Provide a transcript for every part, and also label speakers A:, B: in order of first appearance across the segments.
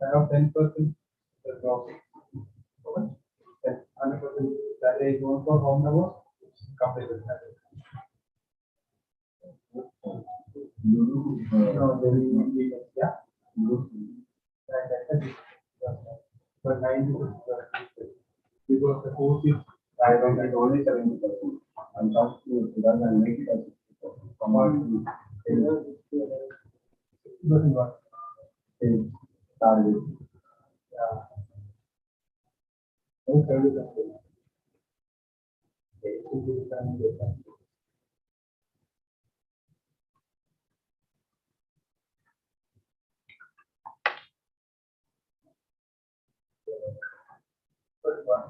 A: Around 10% the drop. Okay. Then 100% that is going for home number, completed that. No, there is no legal, yeah. That's but 90% because the course is I don't get only 70%. I'm talking to run and make it as come on. Nothing what is started. Yeah. No service. Okay. First one.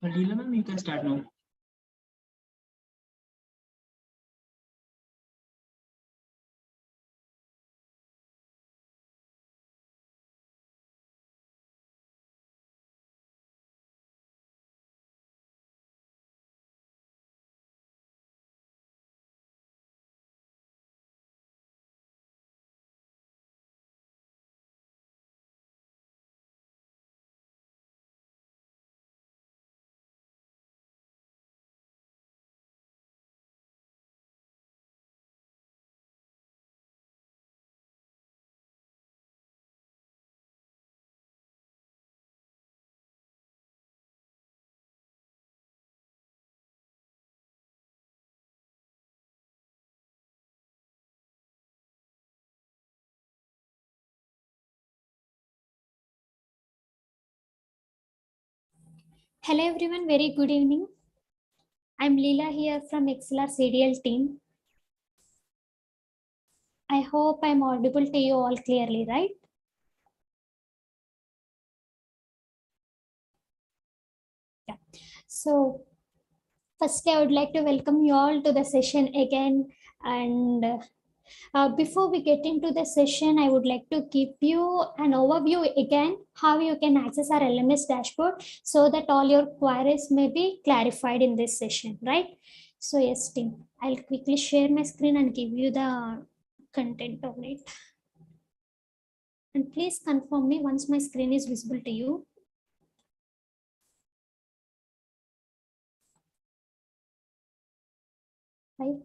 B: Leela ma'am, you can start now.
C: Hello everyone, very good evening. I'm Leela here from ExcelR EDL team. I hope I'm audible to you all clearly, right? Yeah. So firstly, I would like to welcome you all to the session again. And before we get into the session, I would like to give you an overview again how you can access our LMS dashboard so that all your queries may be clarified in this session, right? So yes, team, I'll quickly share my screen and give you the content on it. And please confirm me once my screen is visible to you. Right?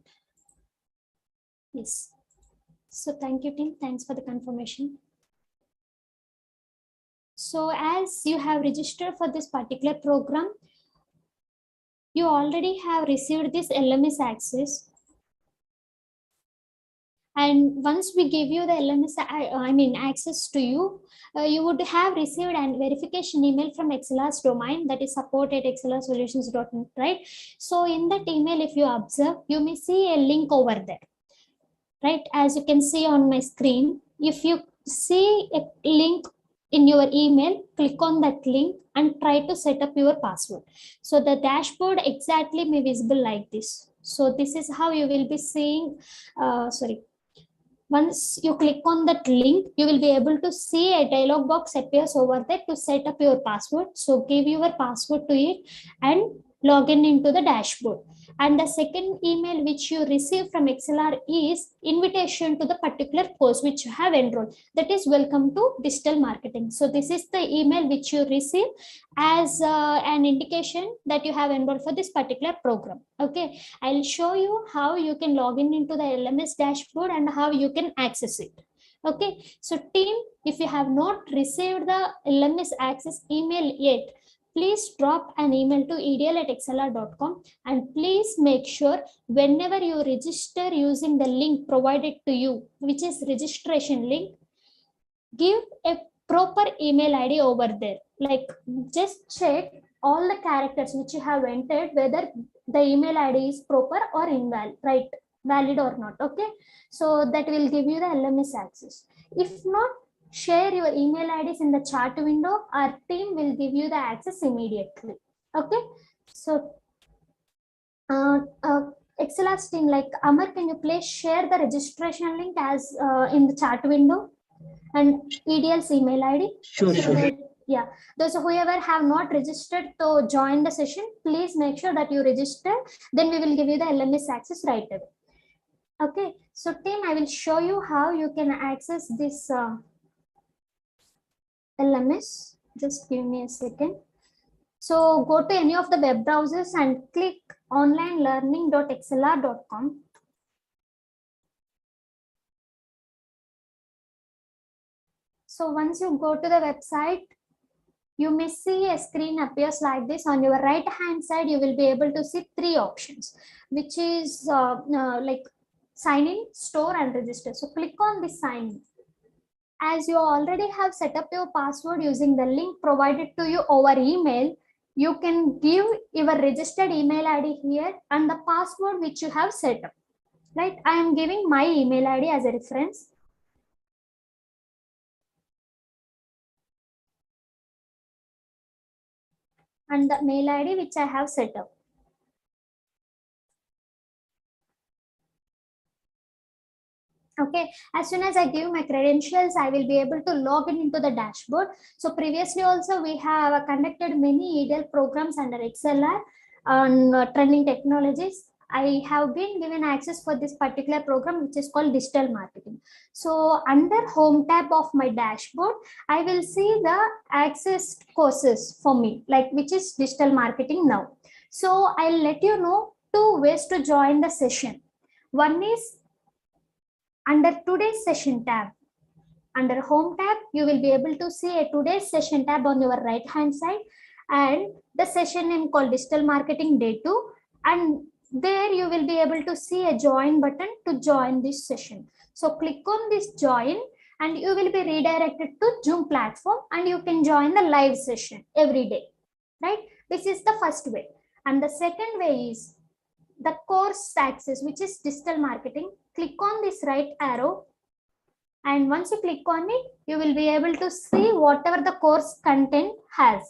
C: Yes. So thank you, team. Thanks for the confirmation. So as you have registered for this particular program, you already have received this LMS access. And once we give you the LMS, access to you, you would have received an verification email from ExcelR's domain, that is support@excelrsolutions.net, right? So in that email, if you observe, you may see a link over there, right? As you can see on my screen, if you see a link in your email, click on that link and try to set up your password. So the dashboard exactly may visible like this. So this is how you will be seeing, once you click on that link, you will be able to see a dialog box appears over there to set up your password. So give your password to it and log in into the dashboard. And the second email which you receive from ExcelR is invitation to the particular course which you have enrolled. That is welcome to digital marketing. So this is the email which you receive as an indication that you have enrolled for this particular program. Okay, I'll show you how you can log in into the LMS dashboard and how you can access it. Okay, so team, if you have not received the LMS access email yet, please drop an email to edl@excelr.com and please make sure whenever you register using the link provided to you, which is registration link, give a proper email ID over there. Like just check all the characters which you have entered, whether the email ID is proper or invalid, right? Valid or not. Okay, so that will give you the LMS access. If not, share your email IDs in the chat window. Our team will give you the access immediately. Okay, so ExcelR team, like Amar, can you please share the registration link as in the chat window and EDL's email ID?
B: Sure.
C: Yeah, those whoever have not registered to join the session, please make sure that you register. Then we will give you the LMS access right away. Okay, so team, I will show you how you can access this LMS. Just give me a second. So go to any of the web browsers and click onlinelearning.excelr.com. So once you go to the website, you may see a screen appears like this. On your right hand side, you will be able to see three options, which is like sign in, store and register. So click on this sign in. As you already have set up your password using the link provided to you over email, you can give your registered email ID here and the password which you have set up. Right? I am giving my email ID as a reference. and the mail ID which I have set up. Okay, as soon as I give my credentials, I will be able to log in into the dashboard. So previously also we have conducted many EDL programs under ExcelR on trending technologies. I have been given access for this particular program, which is called digital marketing. So under home tab of my dashboard, I will see the access courses for me, like which is digital marketing now. So I'll let you know 2 ways to join the session. One is under today's session tab. Under home tab, you will be able to see a today's session tab on your right hand side and the session name called digital marketing day 2, and there you will be able to see a join button to join this session. So click on this join and you will be redirected to Zoom platform and you can join the live session every day, right? This is the first way. And the second way is the course access, which is digital marketing. Click on this right arrow, and once you click on it, you will be able to see whatever the course content has.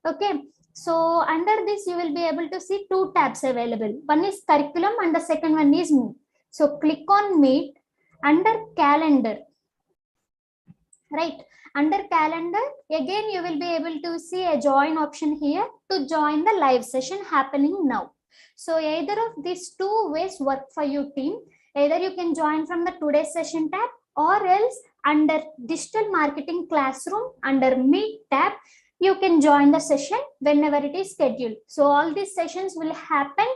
C: Okay, so under this you will be able to see 2 tabs available. One is curriculum and the second one is Meet. So click on Meet. Under calendar, right? Under calendar, again you will be able to see a join option here to join the live session happening now. So either of these 2 ways work for you, team. Either you can join from the today's session tab, or else under digital marketing classroom under Meet tab, you can join the session whenever it is scheduled. So all these sessions will happen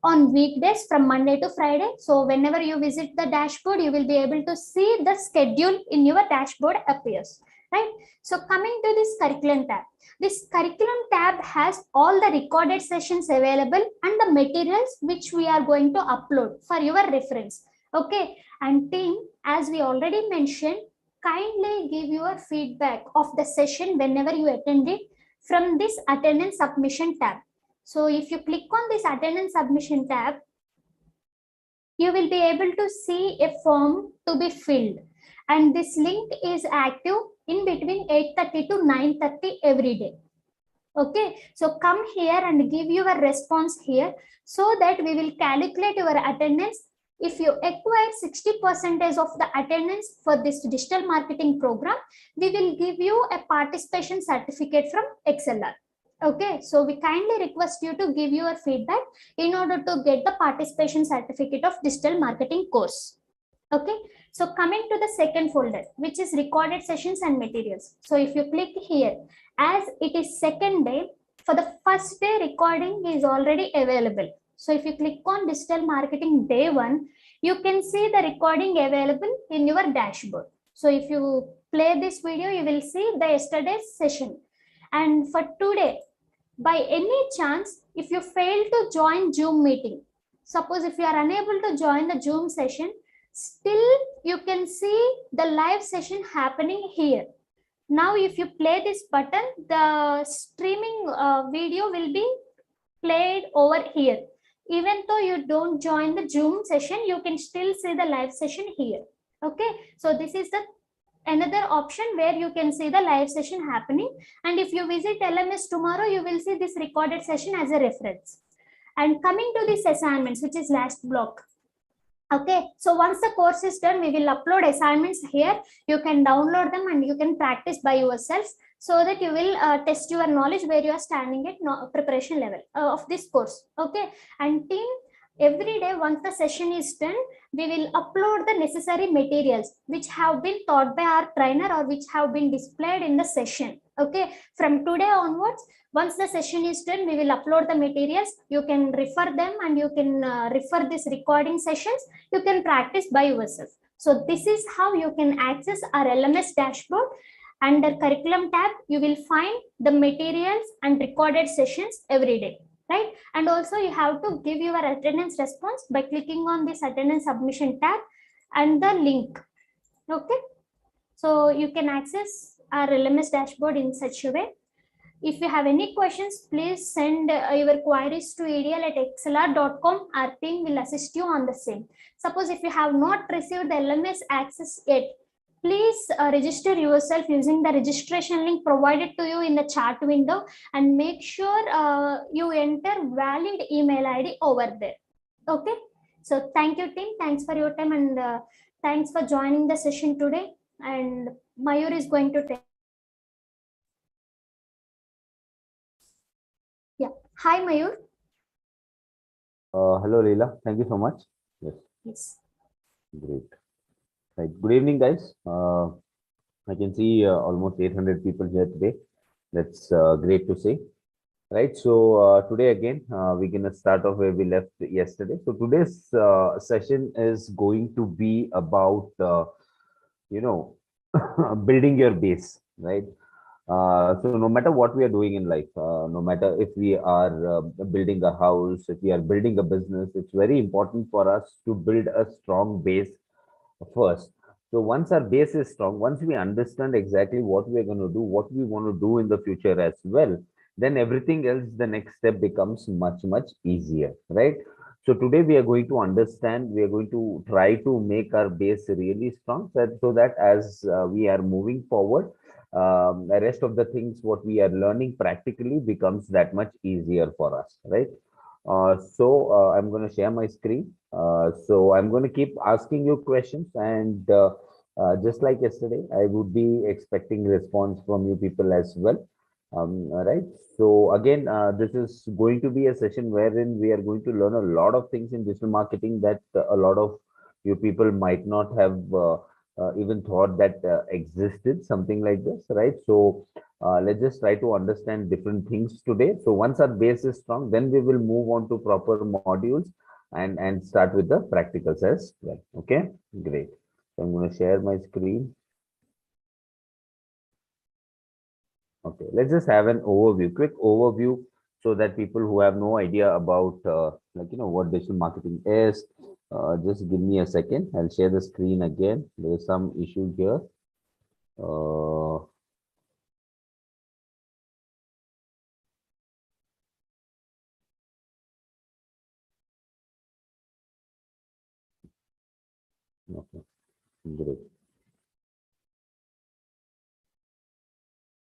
C: on weekdays from Monday to Friday. So whenever you visit the dashboard, you will be able to see the schedule in your dashboard appears, right? So coming to this curriculum tab. This curriculum tab has all the recorded sessions available and the materials which we are going to upload for your reference. Okay, and team, as we already mentioned, kindly give your feedback of the session whenever you attend it from this attendance submission tab. So if you click on this attendance submission tab, you will be able to see a form to be filled, and this link is active in between 8:30 to 9:30 every day. Okay, so come here and give your response here so that we will calculate your attendance. If you acquire 60% of the attendance for this digital marketing program, we will give you a participation certificate from ExcelR. Okay, so we kindly request you to give your feedback in order to get the participation certificate of digital marketing course. Okay, so coming to the second folder, which is recorded sessions and materials. So if you click here, as it is second day, for the first day recording is already available. So if you click on digital marketing day 1, you can see the recording available in your dashboard. So if you play this video, you will see the yesterday's session. And for today, by any chance, if you fail to join Zoom meeting, suppose if you are unable to join the Zoom session, still you can see the live session happening here. Now if you play this button, the streaming video will be played over here. Even though you don't join the Zoom session, you can still see the live session here. Okay, so this is the another option where you can see the live session happening, and if you visit LMS tomorrow, you will see this recorded session as a reference. And coming to this assignments, which is last block. Okay, so once the course is done, we will upload assignments here. You can download them and you can practice by yourself so that you will test your knowledge where you are standing at preparation level of this course. Okay, and team, every day once the session is done, we will upload the necessary materials which have been taught by our trainer or which have been displayed in the session. Okay, from today onwards, once the session is done, we will upload the materials. You can refer them and you can refer these recording sessions. You can practice by yourself. So this is how you can access our LMS dashboard. Under curriculum tab, you will find the materials and recorded sessions every day, right? And also you have to give your attendance response by clicking on this attendance submission tab and the link. Okay, so you can access our LMS dashboard in such a way. If you have any questions, please send your queries to edl@excelr.com. Our team will assist you on the same. Suppose if you have not received the LMS access yet, please register yourself using the registration link provided to you in the chat window, and make sure you enter valid email ID over there. Okay, so thank you team, thanks for your time, and thanks for joining the session today. And Mayur is going to take. Yeah, hi Mayur.
B: Hello, Leela. Thank you so much. Yes,
C: Yes.
B: great. Right. Good evening, guys. I can see almost 800 people here today. That's great to see. Right. So today again, we're gonna start off where we left yesterday. So today's session is going to be about you know building your base, right? So no matter what we are doing in life, no matter if we are building a house, if we are building a business, it's very important for us to build a strong base first. So once our base is strong, once we understand exactly what we are going to do, what we want to do in the future as well, then everything else, the next step becomes much, much easier, right? So today we are going to understand, we are going to try to make our base really strong so that as we are moving forward, the rest of the things what we are learning practically becomes that much easier for us, right? I'm going to share my screen. So I'm going to keep asking you questions, and just like yesterday, I would be expecting response from you people as well. All right. So again, this is going to be a session wherein we are going to learn a lot of things in digital marketing that a lot of you people might not have even thought that existed, something like this, right? So let's just try to understand different things today. So once our base is strong, then we will move on to proper modules and start with the practicals as well. Okay, great. So I'm going to share my screen. Okay, let's just have an overview, quick overview, so that people who have no idea about what digital marketing is, just give me a second. I'll share the screen again. There is some issue here. Okay, great.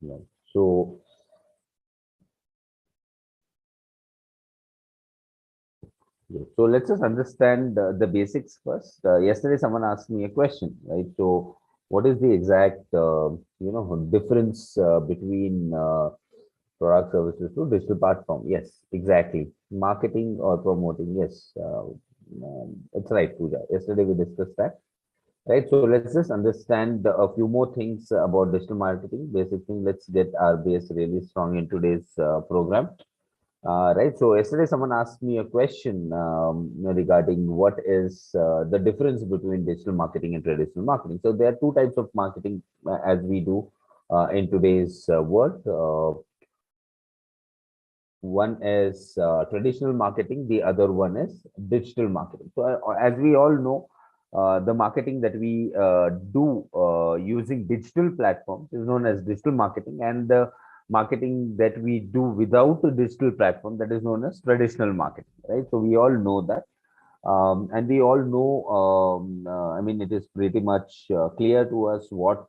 B: Right. So let's just understand the basics first. Yesterday, someone asked me a question, right? So, what is the exact difference between product services to digital platform? Yes, exactly. Marketing or promoting? Yes, it's right, Pooja. Yesterday we discussed that. Right, so let's just understand a few more things about digital marketing. Basic thing. Let's get our base really strong in today's program. Right. So yesterday, someone asked me a question regarding what is the difference between digital marketing and traditional marketing. So there are two types of marketing as we do in today's world. One is traditional marketing, the other one is digital marketing. So as we all know, the marketing that we do using digital platforms is known as digital marketing, and the marketing that we do without a digital platform, that is known as traditional marketing, right? So we all know that. And we all know, I mean, it is pretty much clear to us what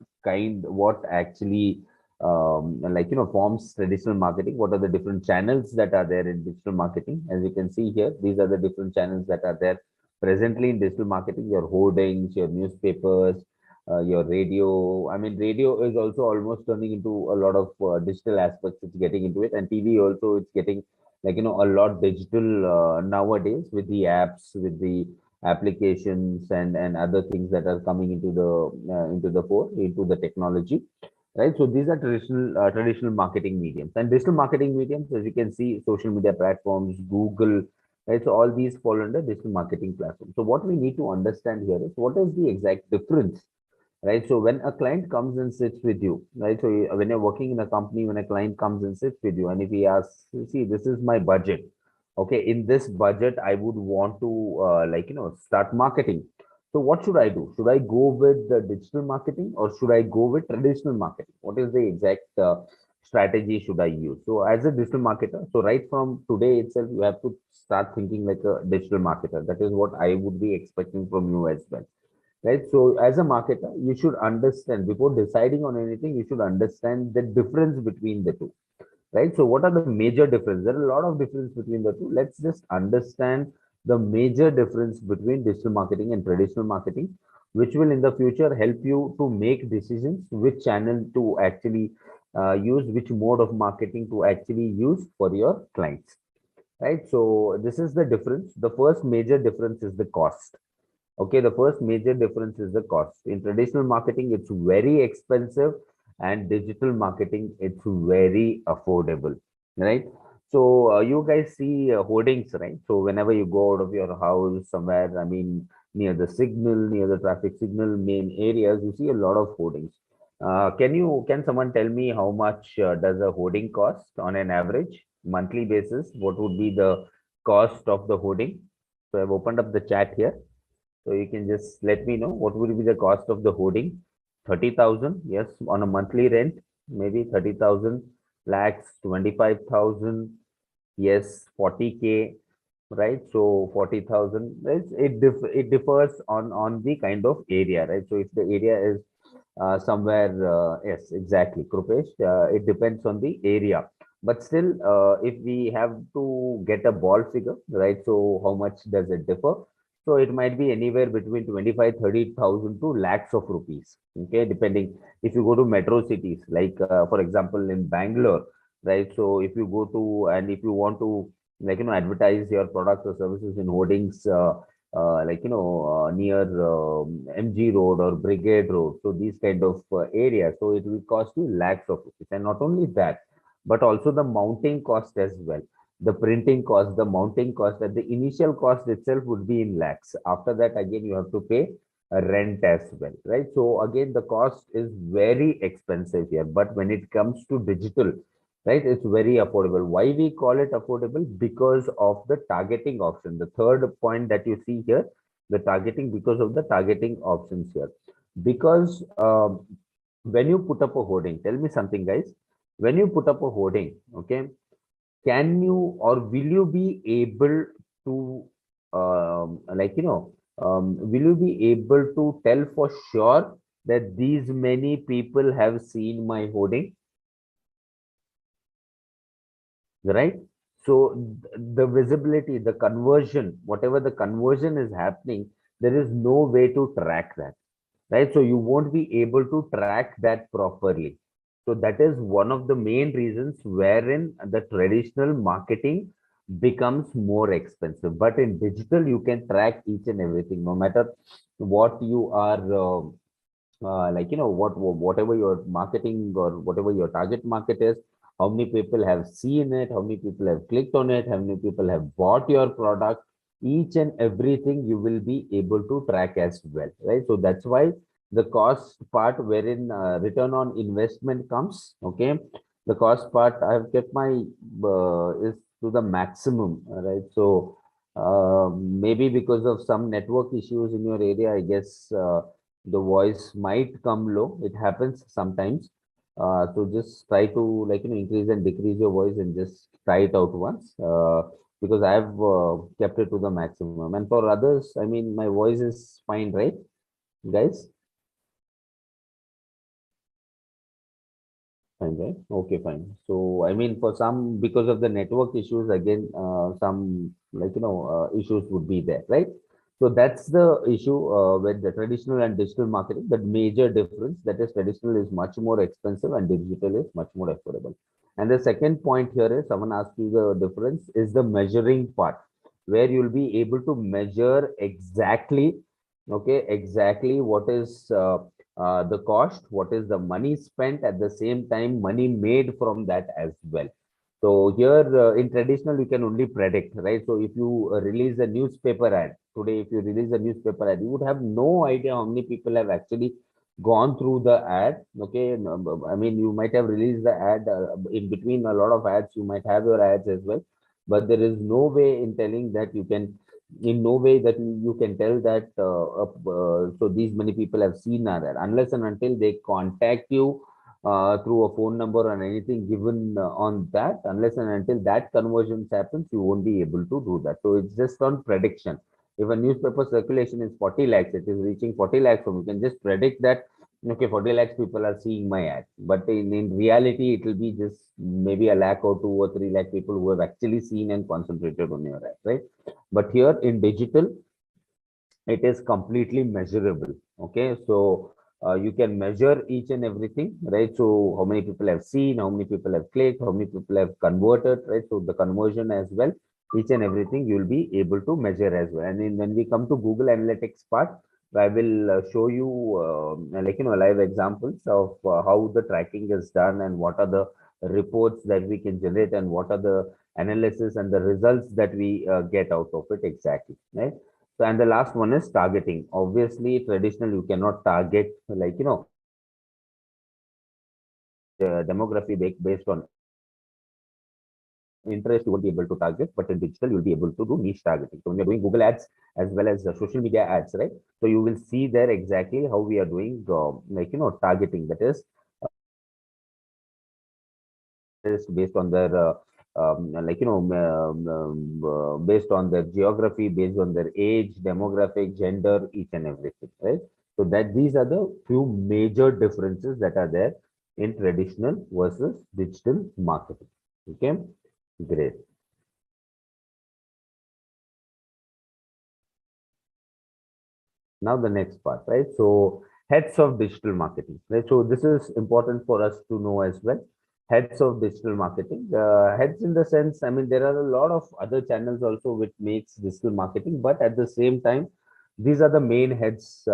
B: actually forms traditional marketing. What are the different channels that are there in digital marketing? As you can see here, these are the different channels that are there presently in digital marketing: your hoardings, your newspapers, your radio. I mean, radio is also almost turning into a lot of digital aspects. It's getting into it, and TV also, it's getting a lot digital nowadays, with the apps, with the applications, and other things that are coming into the fore, into the technology, right? So these are traditional marketing mediums. And digital marketing mediums, as you can see, social media platforms, Google, right? So all these fall under digital marketing platforms. So what we need to understand here is what is the exact difference, right? So when a client comes and sits with you, right? So when you're working in a company, when a client comes and sits with you, and if he asks, see, this is my budget. Okay, in this budget, I would want to start marketing. So what should I do? Should I go with the digital marketing, or should I go with traditional marketing? What is the exact strategy should I use? So as a digital marketer, so right from today itself, you have to start thinking like a digital marketer. That is what I would be expecting from you as well. right? So as a marketer, you should understand before deciding on anything, you should understand the difference between the two, right? So what are the major differences? There are a lot of difference between the two. Let's just understand the major difference between digital marketing and traditional marketing, which will in the future help you to make decisions, which channel to actually use, which mode of marketing to actually use for your clients, right? So this is the difference. The first major difference is the cost. Okay, the first major difference is the cost. In traditional marketing, it's very expensive, and digital marketing, it's very affordable, right? So you guys see hoardings, right? So whenever you go out of your house somewhere, I mean, near the signal, near the traffic signal, main areas, you see a lot of hoardings. Can someone tell me how much does a hoarding cost on an average monthly basis? What would be the cost of the hoarding? So I've opened up the chat here. So you can just let me know what would be the cost of the hoarding. 30,000, yes, on a monthly rent, maybe 30,000 lakhs, 25,000, yes, 40K, right? So 40,000, it differs on the kind of area, right? So if the area is somewhere, yes, exactly, Krupesh, it depends on the area. But still, if we have to get a ball figure, right? So how much does it differ? So it might be anywhere between 25, 30,000 to lakhs of rupees. Okay, depending if you go to metro cities, like for example in Bangalore, right? So if you go to and if you want to advertise your products or services in hoardings, near MG Road or Brigade Road, so these kind of areas, so it will cost you lakhs of rupees, and not only that, but also the mounting cost as well, the printing cost, the mounting cost, that the initial cost itself would be in lakhs. After that, again, you have to pay a rent as well, right? So again, the cost is very expensive here. But when it comes to digital, right, it's very affordable. Why we call it affordable? Because of the targeting option. The third point that you see here, the targeting, because of the targeting options here. Because when you put up a hoarding, tell me something, guys. When you put up a hoarding, okay, can you or will you be able to will you be able to tell for sure that these many people have seen my hoarding, right? So the visibility, the conversion, whatever the conversion is happening, there is no way to track that, right? So you won't be able to track that properly. So that is one of the main reasons wherein the traditional marketing becomes more expensive. But in digital, you can track each and everything, no matter what you are, whatever your marketing or whatever your target market is, how many people have seen it, how many people have clicked on it, how many people have bought your product, each and everything you will be able to track as well, right? So that's why the cost part wherein return on investment comes, okay, the cost part I have kept my is to the maximum, right? So maybe because of some network issues in your area, I guess the voice might come low. It happens sometimes. So just try to increase and decrease your voice and just try it out once. Because I have kept it to the maximum. And for others, I mean, my voice is fine, right, guys? Fine, right? Okay, fine. So, I mean, for some, because of the network issues, again, some issues would be there, right? So that's the issue with the traditional and digital marketing. The major difference, that is, traditional is much more expensive and digital is much more affordable. And the second point here is, someone asked you the difference is the measuring part, where you'll be able to measure exactly, okay, exactly what is the cost, what is the money spent, at the same time money made from that as well. So here in traditional, you can only predict, right? So if you release a newspaper ad today, if you release a newspaper ad, you would have no idea how many people have actually gone through the ad. Okay, I mean, you might have released the ad in between a lot of ads. You might have your ads as well, but there is no way in telling that you can, in no way that you can tell that so these many people have seen our ad, unless and until they contact you through a phone number or anything given on that, unless and until that conversions happens, you won't be able to do that. So it's just on prediction. If a newspaper circulation is 40 lakhs, it is reaching 40 lakhs, so we can just predict that, okay, 40 lakhs people are seeing my ad. But in reality, it will be just maybe a lakh or 2 or 3 lakh people who have actually seen and concentrated on your ad, right? But here in digital, it is completely measurable. Okay, so you can measure each and everything, right? So how many people have seen, how many people have clicked, how many people have converted, right? So the conversion as well, each and everything you will be able to measure as well. And then when we come to Google Analytics part, I will show you like live examples of how the tracking is done and what are the reports that we can generate and what are the analysis and the results that we get out of it exactly, right? So, and the last one is targeting. Obviously, traditional, you cannot target like, demography based on interest, you won't be able to target, but in digital, you'll be able to do niche targeting. So when you're doing Google ads as well as social media ads, right? So you will see there exactly how we are doing targeting, that is based on their based on their geography, based on their age, demographic, gender, each and everything, right? So that these are the few major differences that are there in traditional versus digital marketing. Okay, great. Now the next part, right? So heads of digital marketing, right? So this is important for us to know as well. Heads of digital marketing, heads in the sense, I mean, there are a lot of other channels also which makes digital marketing, but at the same time, these are the main heads, we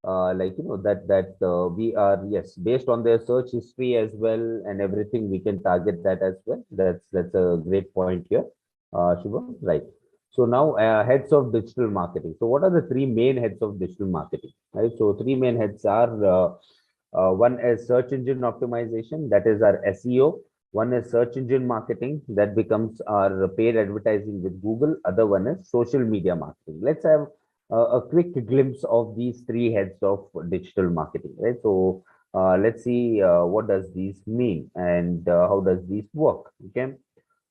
B: are, yes, based on their search history as well and everything, we can target that as well. That's a great point here, Shubham, right? So now heads of digital marketing. So what are the three main heads of digital marketing? Right. So three main heads are one is search engine optimization, that is our SEO. One is search engine marketing, that becomes our paid advertising with Google. Other one is social media marketing. Let's have a quick glimpse of these three heads of digital marketing. Right. So let's see what does these mean and how does these work. Okay,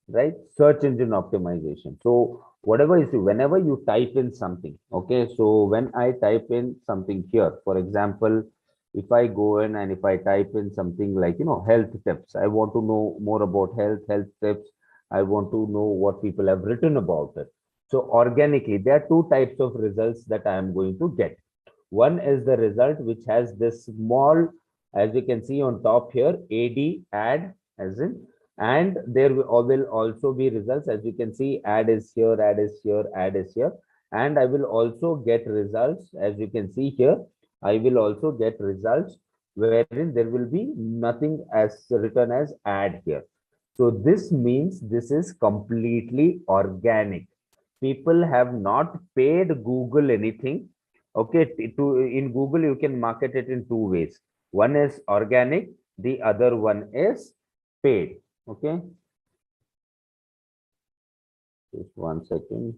B: right? Search engine optimization. So whatever is whenever you type in something, okay, so when I type in something here, for example, if I go in and if I type in something like health tips, I want to know more about health tips, I want to know what people have written about it. So organically there are two types of results that I am going to get. One is the result which has this small, as you can see on top here, ad as in, and there will also be results. As you can see, ad is here, ad is here, ad is here, and I will also get results. As you can see here, I will also get results wherein there will be nothing as written as ad here. So this means this is completely organic. People have not paid Google anything. Okay, to in Google you can market it in two ways. One is organic, the other one is paid. Okay, just one second.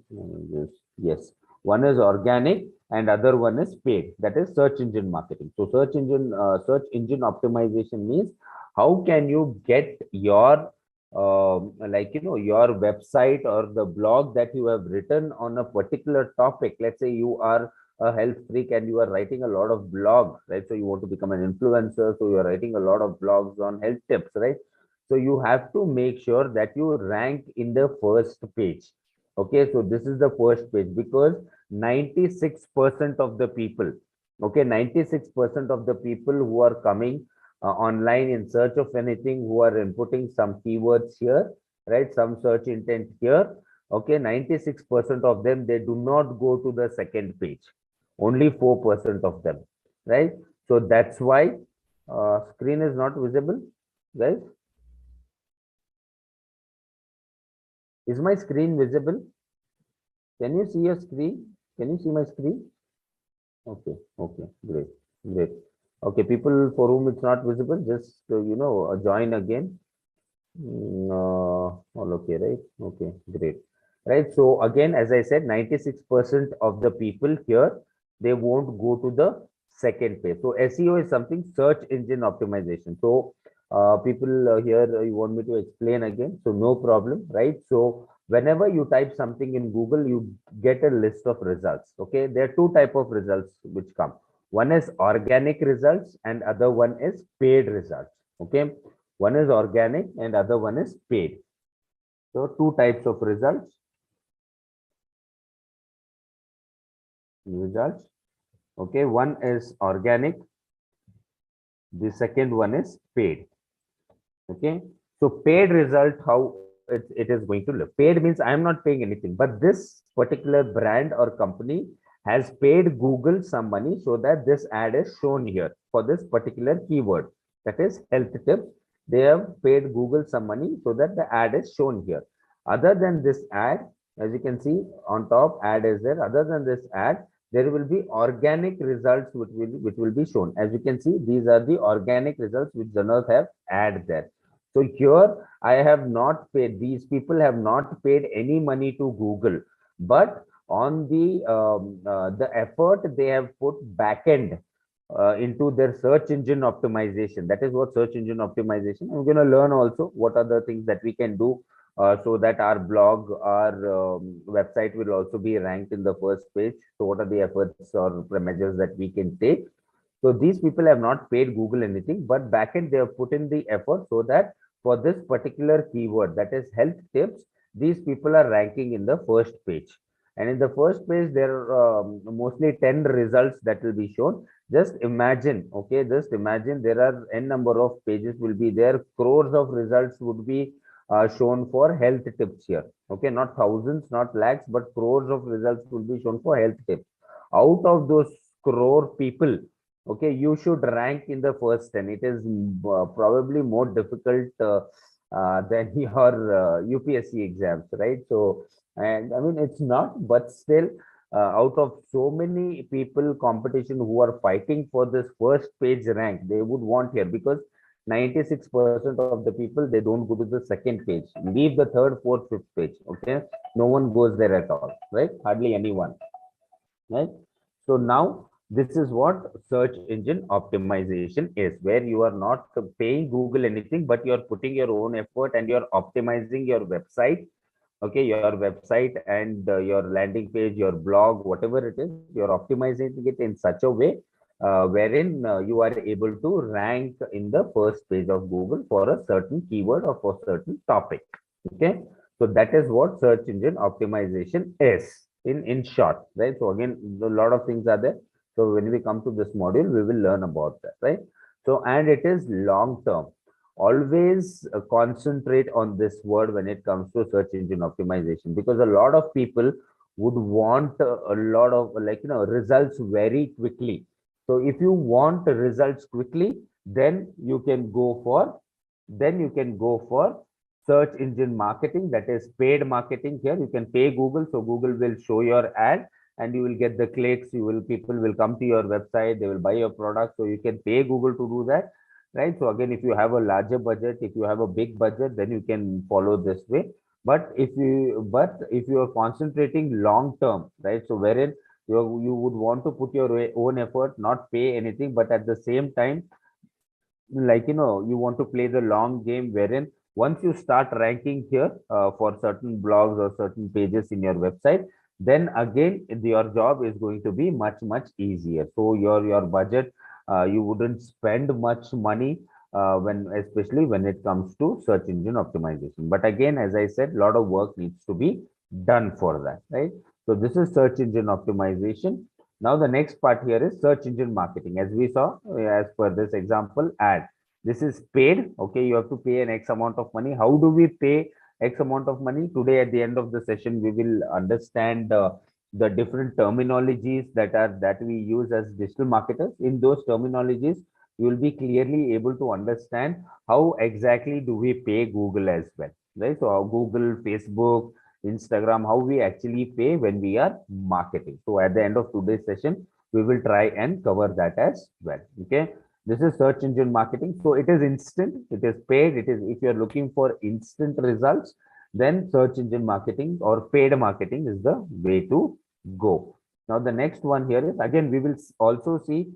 B: Just, yes, one is organic and other one is paid. That is search engine marketing. So search engine optimization means how can you get your your website or the blog that you have written on a particular topic. Let's say you are a health freak and you are writing a lot of blogs, right? So you want to become an influencer, so you are writing a lot of blogs on health tips, right? So you have to make sure that you rank in the first page. Okay, so this is the first page because 96% of the people, okay, 96% of the people who are coming online in search of anything, who are inputting some keywords here, right, some search intent here, okay, 96% of them, they do not go to the second page, only 4% of them, right? So that's why screen is not visible, guys. Is my screen visible? Can you see your screen? Can you see my screen? Okay, okay, great, great. Okay, people for whom it's not visible, just join again. All okay, right? Okay, great. Right. So again, as I said, 96% of the people here, they won't go to the second page. So SEO is something, search engine optimization. So people here, you want me to explain again? So no problem, right? So whenever you type something in Google, you get a list of results. Okay, there are two type of results which come. One is organic results and other one is paid results. Okay, one is organic and other one is paid. So two types of results. Okay, one is organic, the second one is paid. Okay, so paid result, how it is going to look. Paid means I am not paying anything, but this particular brand or company has paid Google some money so that this ad is shown here for this particular keyword, that is health tips. They have paid Google some money so that the ad is shown here. Other than this ad, as you can see on top, ad is there. Other than this ad, there will be organic results which will be shown. As you can see, these are the organic results which do not have ad there. So here I have not paid, these people have not paid any money to Google, but on the effort they have put backend into their search engine optimization. That is what search engine optimization. I'm going to learn also what are the things that we can do so that our blog, our website will also be ranked in the first page. So what are the efforts or measures that we can take? So these people have not paid Google anything, but backend they have put in the effort so that for this particular keyword, that is health tips, these people are ranking in the first page. And in the first page, there are mostly 10 results that will be shown. Just imagine, okay, just imagine there are n number of pages will be there. Crores of results would be shown for health tips here. Okay, not thousands, not lakhs, but crores of results will be shown for health tips. Out of those crore people, okay, you should rank in the first 10. It is probably more difficult than your UPSC exams, right? So, and I mean, it's not, but still, out of so many people competition who are fighting for this first page rank, they would want here, because 96% of the people, they don't go to the second page, leave the third, fourth, fifth page. Okay, no one goes there at all, right? Hardly anyone, right? So now this is what search engine optimization is, where you are not paying Google anything, but you're putting your own effort and you're optimizing your website. Okay, your website and your landing page, your blog, whatever it is, you're optimizing it in such a way wherein you are able to rank in the first page of Google for a certain keyword or for certain topic. Okay, so that is what search engine optimization is in short, right? So again, a lot of things are there. So when we come to this module, we will learn about that, right? So, and it is long term. Always concentrate on this word when it comes to search engine optimization, because a lot of people would want a lot of, like, results very quickly. So if you want results quickly, then you can go for search engine marketing, that is paid marketing. Here you can pay Google, so Google will show your ad and you will get the clicks. People will come to your website, they will buy your product, so you can pay Google to do that, right? So again, if you have a larger budget, if you have a big budget, then you can follow this way. But if you are concentrating long term, right? So wherein you would want to put your own effort, not pay anything, but at the same time, like, you want to play the long game, wherein once you start ranking here for certain blogs or certain pages in your website, then again your job is going to be much easier. So your budget, you wouldn't spend much money especially when it comes to search engine optimization. But again, as I said, a lot of work needs to be done for that, right? So this is search engine optimization. Now the next part here is search engine marketing. As we saw, as per this example, ad. This is paid. Okay, you have to pay an X amount of money. How do we pay X amount of money? Today, at the end of the session, we will understand the different terminologies that we use as digital marketers. In those terminologies, you will be clearly able to understand how exactly do we pay Google as well, right? So how Google, Facebook, Instagram, how we actually pay when we are marketing. So at the end of today's session, we will try and cover that as well. Okay. This is search engine marketing. So it is instant, it is paid. It is, if you're looking for instant results, then search engine marketing or paid marketing is the way to go. Now, the next one here is, again, we will also see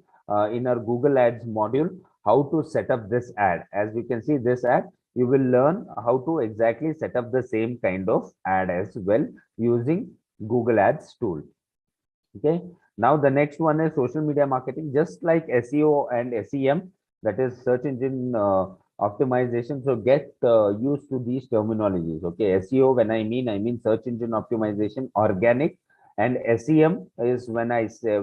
B: in our Google Ads module how to set up this ad. As we can see, this ad, you will learn how to exactly set up the same kind of ad as well using Google Ads tool. Okay. Now the next one is social media marketing, just like SEO and SEM, that is search engine optimization. So get used to these terminologies. Okay. SEO, when I mean search engine optimization, organic, and SEM is when I say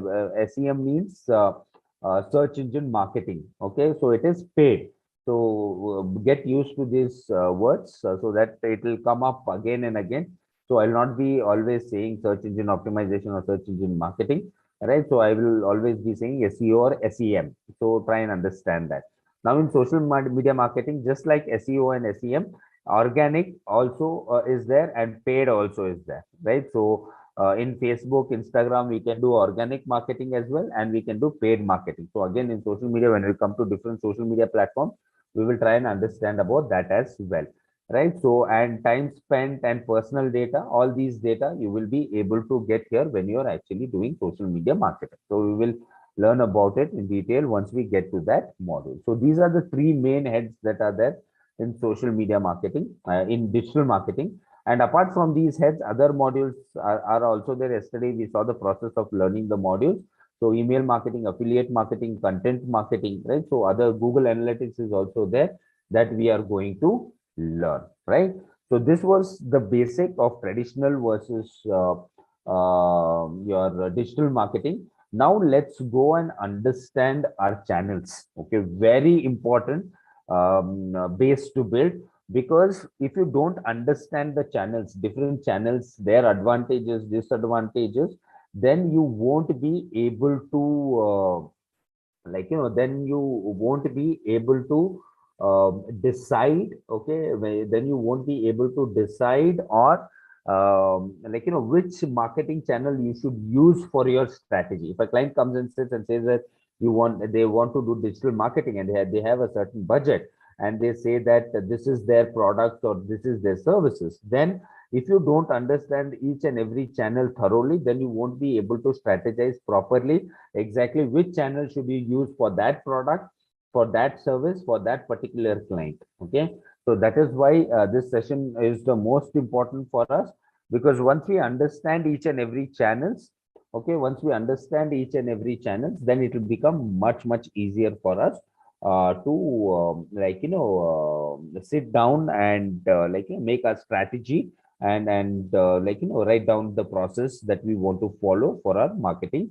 B: SEM means search engine marketing. Okay. So it is paid. So get used to these words so that it will come up again and again. So I'll not be always saying search engine optimization or search engine marketing, right? So I will always be saying SEO or SEM. So try and understand that. Now in social media marketing, just like SEO and SEM, organic also is there and paid also is there, right? So in Facebook, Instagram, we can do organic marketing as well, and we can do paid marketing. So again, in social media, when we come to different social media platforms, we will try and understand about that as well, right? So, and time spent and personal data, all these data you will be able to get here when you are actually doing social media marketing. So we will learn about it in detail once we get to that module. So these are the three main heads that are there in social media marketing, in digital marketing. And apart from these heads, other modules are also there. Yesterday we saw the process of learning the modules. So email marketing, affiliate marketing, content marketing, right? So other Google Analytics is also there that we are going to learn, right? So this was the basic of traditional versus your digital marketing. Now let's go and understand our channels. Okay, very important base to build, because if you don't understand the channels, different channels, their advantages, disadvantages, then you won't be able to then you won't be able to decide. Okay, then you won't be able to decide or which marketing channel you should use for your strategy. If a client comes and sits and says that they want to do digital marketing, and they have a certain budget, and they say that this is their product or this is their services, then if you don't understand each and every channel thoroughly, then you won't be able to strategize properly exactly which channel should you use for that product, for that service, for that particular client. Okay, so that is why this session is the most important for us, because once we understand each and every channels, okay, once we understand each and every channels, then it will become much easier for us to sit down and make a strategy and write down the process that we want to follow for our marketing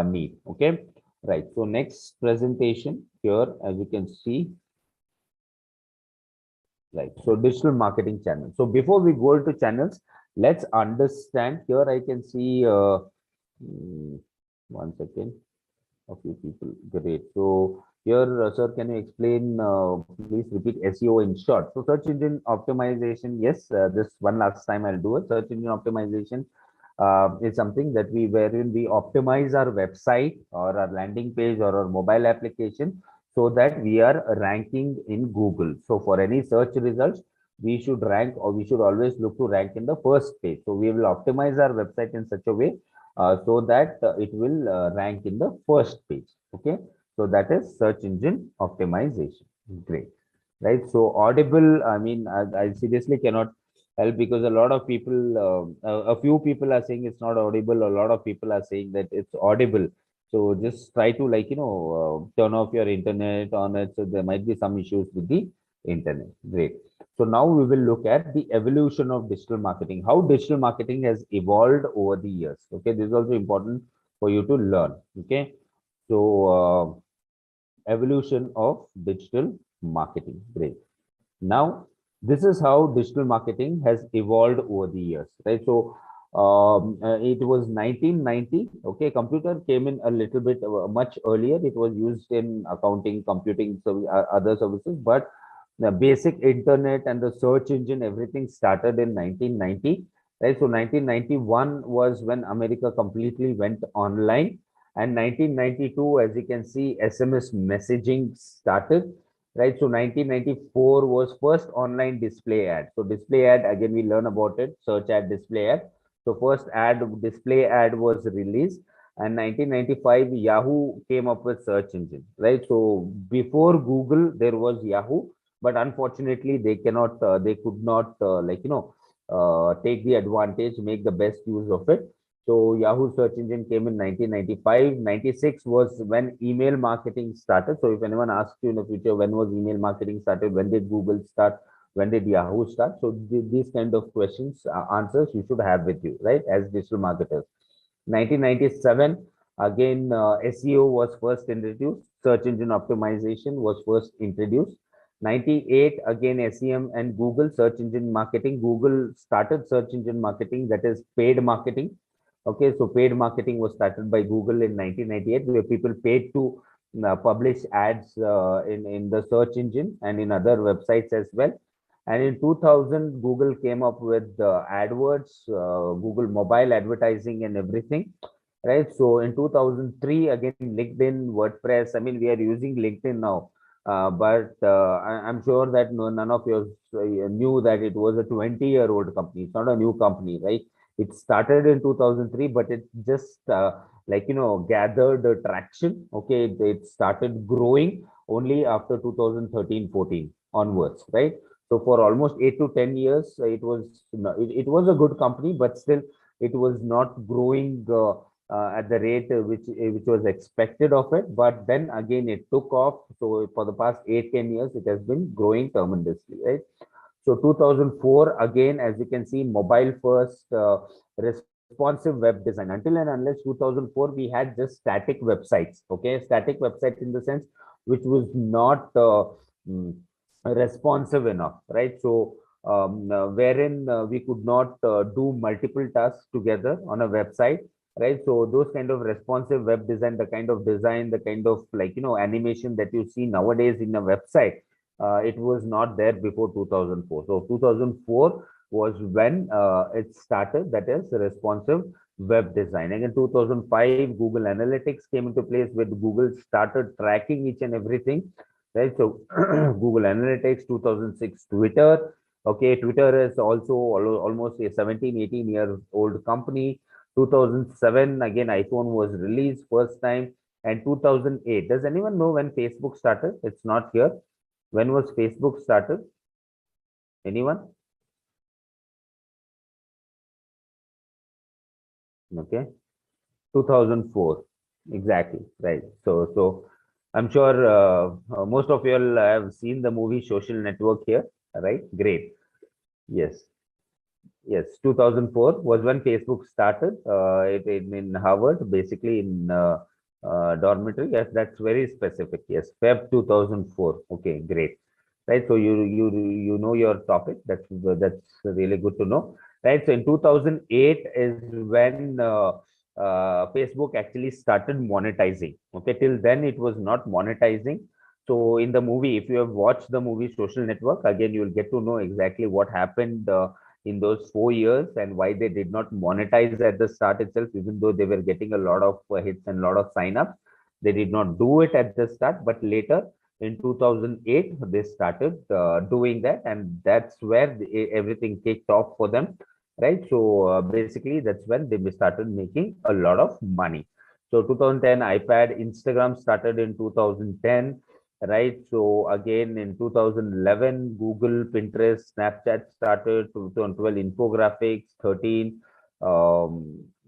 B: need. Okay, right. So next presentation here, as you can see, right. So digital marketing channels. So before we go into channels, let's understand here. I can see 1 second, a few people. Great. So here, sir, can you explain? Please repeat SEO in short. So search engine optimization. Yes, this one last time I'll do it. Search engine optimization is something that wherein we optimize our website or our landing page or our mobile application so that we are ranking in Google. So for any search results, we should rank, or we should always look to rank in the first page. So we will optimize our website in such a way so that it will rank in the first page. Okay, so that is search engine optimization. Great, right? So audible, I mean, I seriously cannot help, because a lot of people, a few people are saying it's not audible. A lot of people are saying that it's audible. So just try to turn off your internet on it. So there might be some issues with the internet. Great. So now we will look at the evolution of digital marketing, how digital marketing has evolved over the years. Okay, this is also important for you to learn. Okay, so evolution of digital marketing. Great. Now, this is how digital marketing has evolved over the years, right? So it was 1990. Okay, computer came in a little bit much earlier. It was used in accounting, computing, other services, but the basic internet and the search engine, everything started in 1990, right? So 1991 was when America completely went online, and 1992, as you can see, SMS messaging started, right? So 1994 was first online display ad. So display ad, again, we learn about it, search ad, display ad. So first display ad was released, and 1995 Yahoo came up with search engine, right? So before Google, there was Yahoo. but unfortunately they cannot, they could not, take the advantage, make the best use of it. So Yahoo search engine came in 1995. 96 was when email marketing started. So if anyone asks you in the future, when was email marketing started? When did Google start? When did Yahoo start? So these kind of questions, answers you should have with you, right? As digital marketers. 1997, again, SEO was first introduced. Search engine optimization was first introduced. 98, again, SEM and Google search engine marketing. Google started search engine marketing, that is paid marketing. Okay, so paid marketing was started by Google in 1998, where people paid to publish ads in the search engine and in other websites as well. And in 2000, Google came up with AdWords, Google mobile advertising and everything, right? So in 2003, again, LinkedIn, WordPress, I mean, we are using LinkedIn now, but I'm sure that none of you knew that it was a 20-year-old company. It's not a new company, right? It started in 2003, but it just gathered traction. Okay, it started growing only after 2013-14 onwards, right? So for almost 8 to 10 years, it was a good company, but still it was not growing at the rate which was expected of it. But then again, it took off. So for the past 8-10 years, it has been growing tremendously, right? So 2004, again, as you can see, mobile first, responsive web design. Until and unless 2004, we had just static websites. Okay, static websites in the sense which was not mm, responsive enough, right? So wherein we could not do multiple tasks together on a website, right? So those kind of responsive web design, the kind of design, the kind of animation that you see nowadays in a website, it was not there before 2004. So 2004 was when it started, that is responsive web design. Again, 2005, Google Analytics came into place, where Google started tracking each and everything, right? So Google Analytics. 2006, Twitter. Okay, Twitter is also almost a 17-18-year-old company. 2007, again, iPhone was released first time. And 2008, does anyone know when Facebook started? It's not here. When was Facebook started? Anyone? Okay, 2004. Exactly, right. So I'm sure most of you all have seen the movie Social Network here, right? Great. Yes. Yes, 2004 was when Facebook started. In Harvard, basically in dormitory. Yes, that's very specific. Yes, Feb 2004. Okay, great. Right. So you know your topic. That's really good to know. Right. So in 2008 is when Facebook actually started monetizing. Okay, till then it was not monetizing. So in the movie, if you have watched the movie Social Network, again you will get to know exactly what happened in those 4 years and why they did not monetize at the start itself, even though they were getting a lot of hits and a lot of signups. They did not do it at the start, but later in 2008 they started doing that, and that's where everything kicked off for them, right? So basically that's when they started making a lot of money. So 2010, ipad, Instagram started in 2010, right? So again in 2011, Google, Pinterest, Snapchat started. 2012, infographics. 13,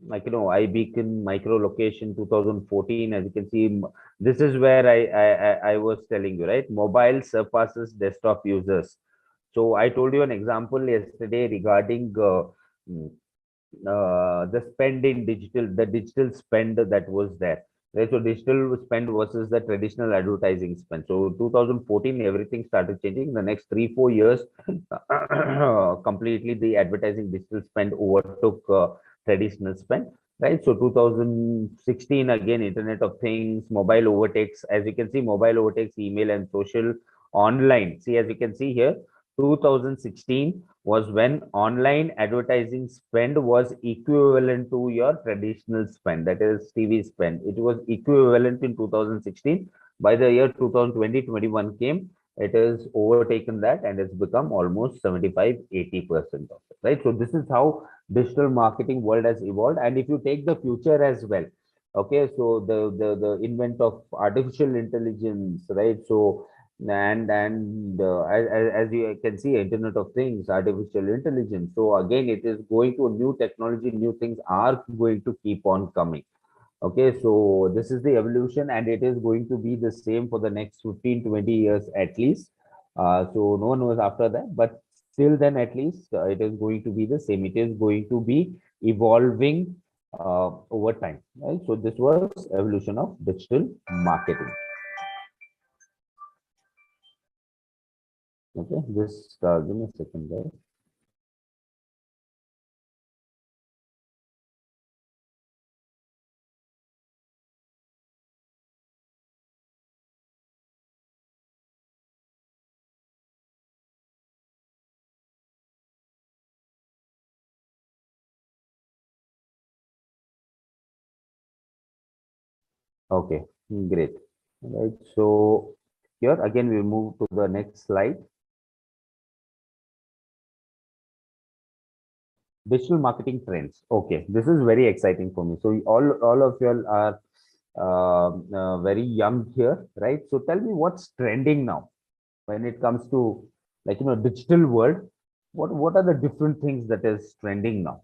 B: iBeacon, micro location. 2014, as you can see, this is where I was telling you, right? Mobile surpasses desktop users. So I told you an example yesterday regarding mm, the spend in digital, the digital spend that was there. Right, so digital spend versus the traditional advertising spend. So 2014, everything started changing. The next 3-4 years, completely the advertising digital spend overtook traditional spend. Right, so 2016, again, Internet of Things, mobile overtakes. As you can see, mobile overtakes email and social online. See, as you can see here, 2016 was when online advertising spend was equivalent to your traditional spend, that is TV spend. It was equivalent in 2016. By the year 2020-21 came, it has overtaken that and it's become almost 75-80% of it, right? So this is how digital marketing world has evolved. And if you take the future as well, okay, so the invent of artificial intelligence, right? So and as you can see, Internet of Things, artificial intelligence. So again, it is going to new technology, new things are going to keep on coming. Okay, so this is the evolution, and it is going to be the same for the next 15, 20 years at least. So no one knows after that, but still then at least it is going to be the same. It is going to be evolving over time, right? So this was evolution of digital marketing. Okay, just give me a second there. Okay, great. Right. So here again, we move to the next slide. Digital marketing trends. Okay, this is very exciting for me. So all of you all are very young here, right? So tell me what's trending now when it comes to, like, digital world. What are the different things that is trending now?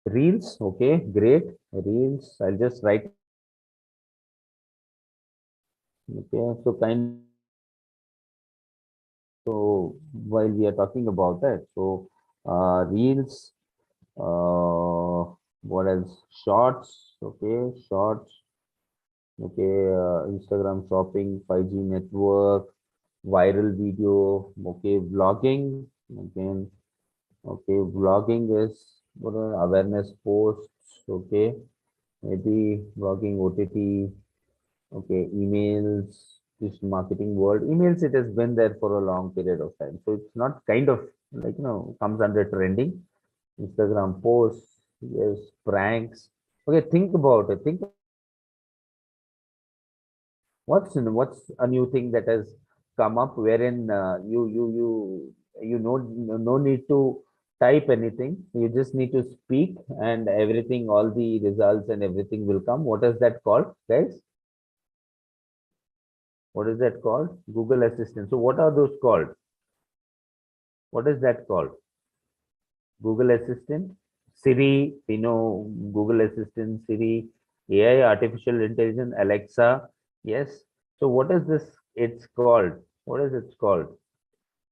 B: Reels. Okay, great. Reels. I'll just write. Okay, so while we are talking about that, so reels, what else? Shorts, okay, shorts, okay, Instagram shopping, 5G network, viral video, okay, vlogging, again, okay, vlogging is what are awareness posts, okay, maybe vlogging, OTT, okay, emails, this marketing world. Emails, it has been there for a long period of time. So it's not kind of like, comes under trending. Instagram posts, yes, pranks. Okay, think about it. Think what's a new thing that has come up wherein you know no need to type anything. You just need to speak and everything, all the results and everything will come. What is that called, guys? What is that called? Google Assistant. So what are those called? What is that called? Google Assistant, Siri, Google Assistant, Siri, AI, artificial intelligence, Alexa. Yes. So what is this? It's called. What is it called?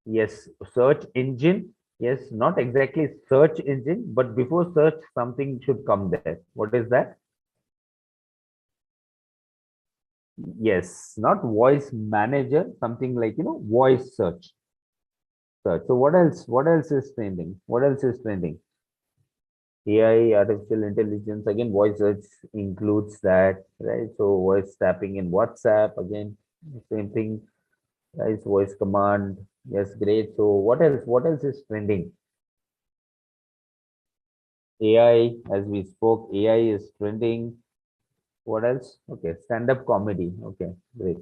B: Yes, search engine. Yes, not exactly search engine, but before search, something should come there. What is that? Yes, not voice manager, something like, voice search. Search. So what else? What else is trending? What else is trending? AI, artificial intelligence, again, voice search includes that, right? So voice tapping in WhatsApp, again, same thing, right? Voice command. Yes, great. So what else? What else is trending? AI, as we spoke, AI is trending. What else? Okay, stand-up comedy. Okay, great.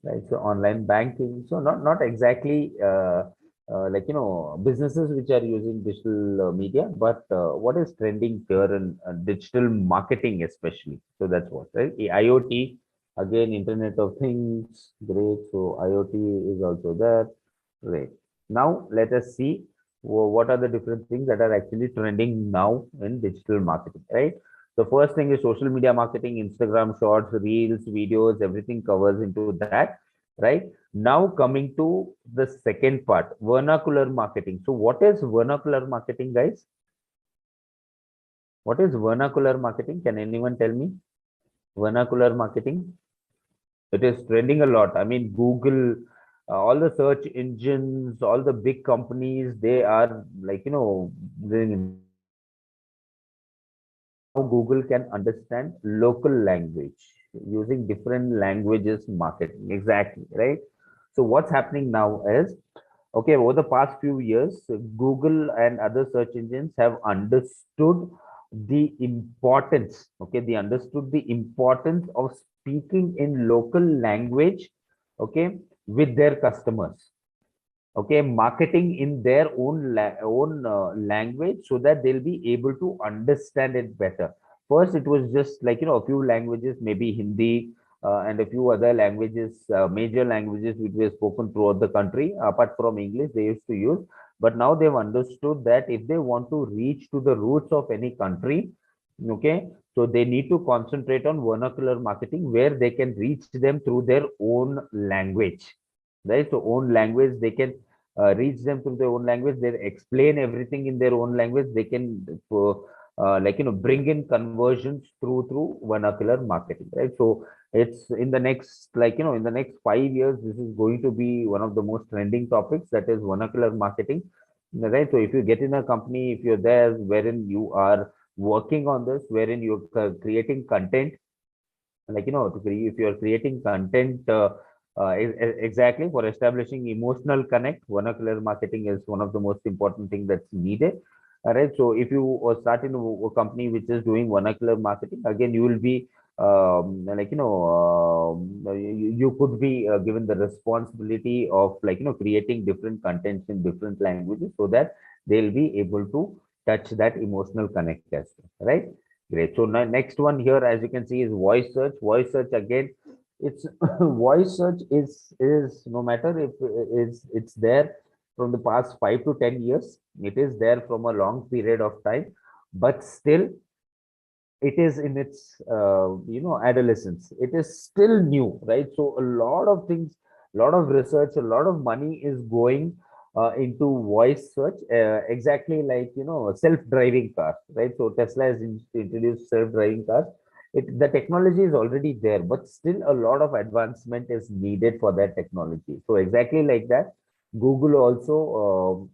B: Right, so online banking, so not exactly like, businesses which are using digital media, but what is trending here in digital marketing especially. So that's what, right? IoT, again, Internet of Things, great. So IoT is also there. Great. Now let us see what are the different things that are actually trending now in digital marketing, right? The first thing is social media marketing, Instagram shorts, reels, videos, everything covers into that, right? Now coming to the second part, vernacular marketing. So what is vernacular marketing, guys? What is vernacular marketing? Can anyone tell me? Vernacular marketing. It is trending a lot. I mean, Google, all the search engines, all the big companies, they are like, doing how Google can understand local language using different languages marketing. Exactly, right? So what's happening now is, okay, over the past few years, Google and other search engines have understood the importance, okay, they understood the importance of speaking in local language, okay, with their customers, okay, marketing in their own language so that they'll be able to understand it better. First, it was just like, a few languages, maybe Hindi, and a few other languages, major languages which were spoken throughout the country. Apart from English, they used to use. But now they've understood that if they want to reach to the roots of any country, okay, so they need to concentrate on vernacular marketing where they can reach them through their own language, right? So own language, they can reach them through their own language. They explain everything in their own language. They can bring in conversions through vernacular marketing, right? So it's in the next, in the next 5 years, this is going to be one of the most trending topics, that is vernacular marketing, right? So if you get in a company, if you're there wherein you are working on this, wherein you're creating content, if you're creating content, exactly for establishing emotional connect, vernacular marketing is one of the most important thing that's needed. All right. So if you start in a company which is doing vernacular marketing, again, you will be you could be given the responsibility of creating different contents in different languages so that they'll be able to touch that emotional connect as well, right? Great. So now next one here, as you can see, is voice search. Voice search again, it's voice search is no matter if it's there from the past 5 to 10 years. It is there from a long period of time, but still it is in its adolescence. It is still new, right? So a lot of things, a lot of research, a lot of money is going into voice search, exactly like self-driving cars, right? So Tesla has introduced self-driving cars. The technology is already there, but still a lot of advancement is needed for that technology. So exactly like that, Google also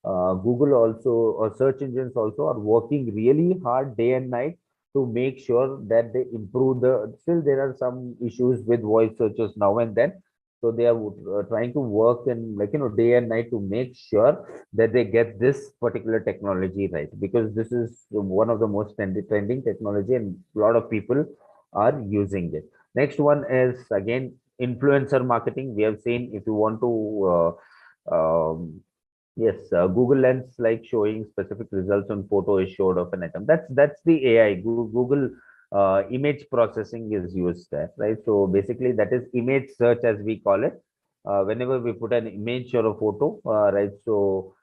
B: Google also, or search engines also, are working really hard day and night to make sure that they improve the. Still, there are some issues with voice searches now and then. So they are trying to work in day and night to make sure that they get this particular technology right, because this is one of the most trending technology and a lot of people are using it. Next one is again influencer marketing. We have seen, if you want to yes, Google Lens, like showing specific results on photo is showed of an item. That's the AI. Google image processing is used there, right? So basically, that is image search as we call it. Whenever we put an image or a photo, right? So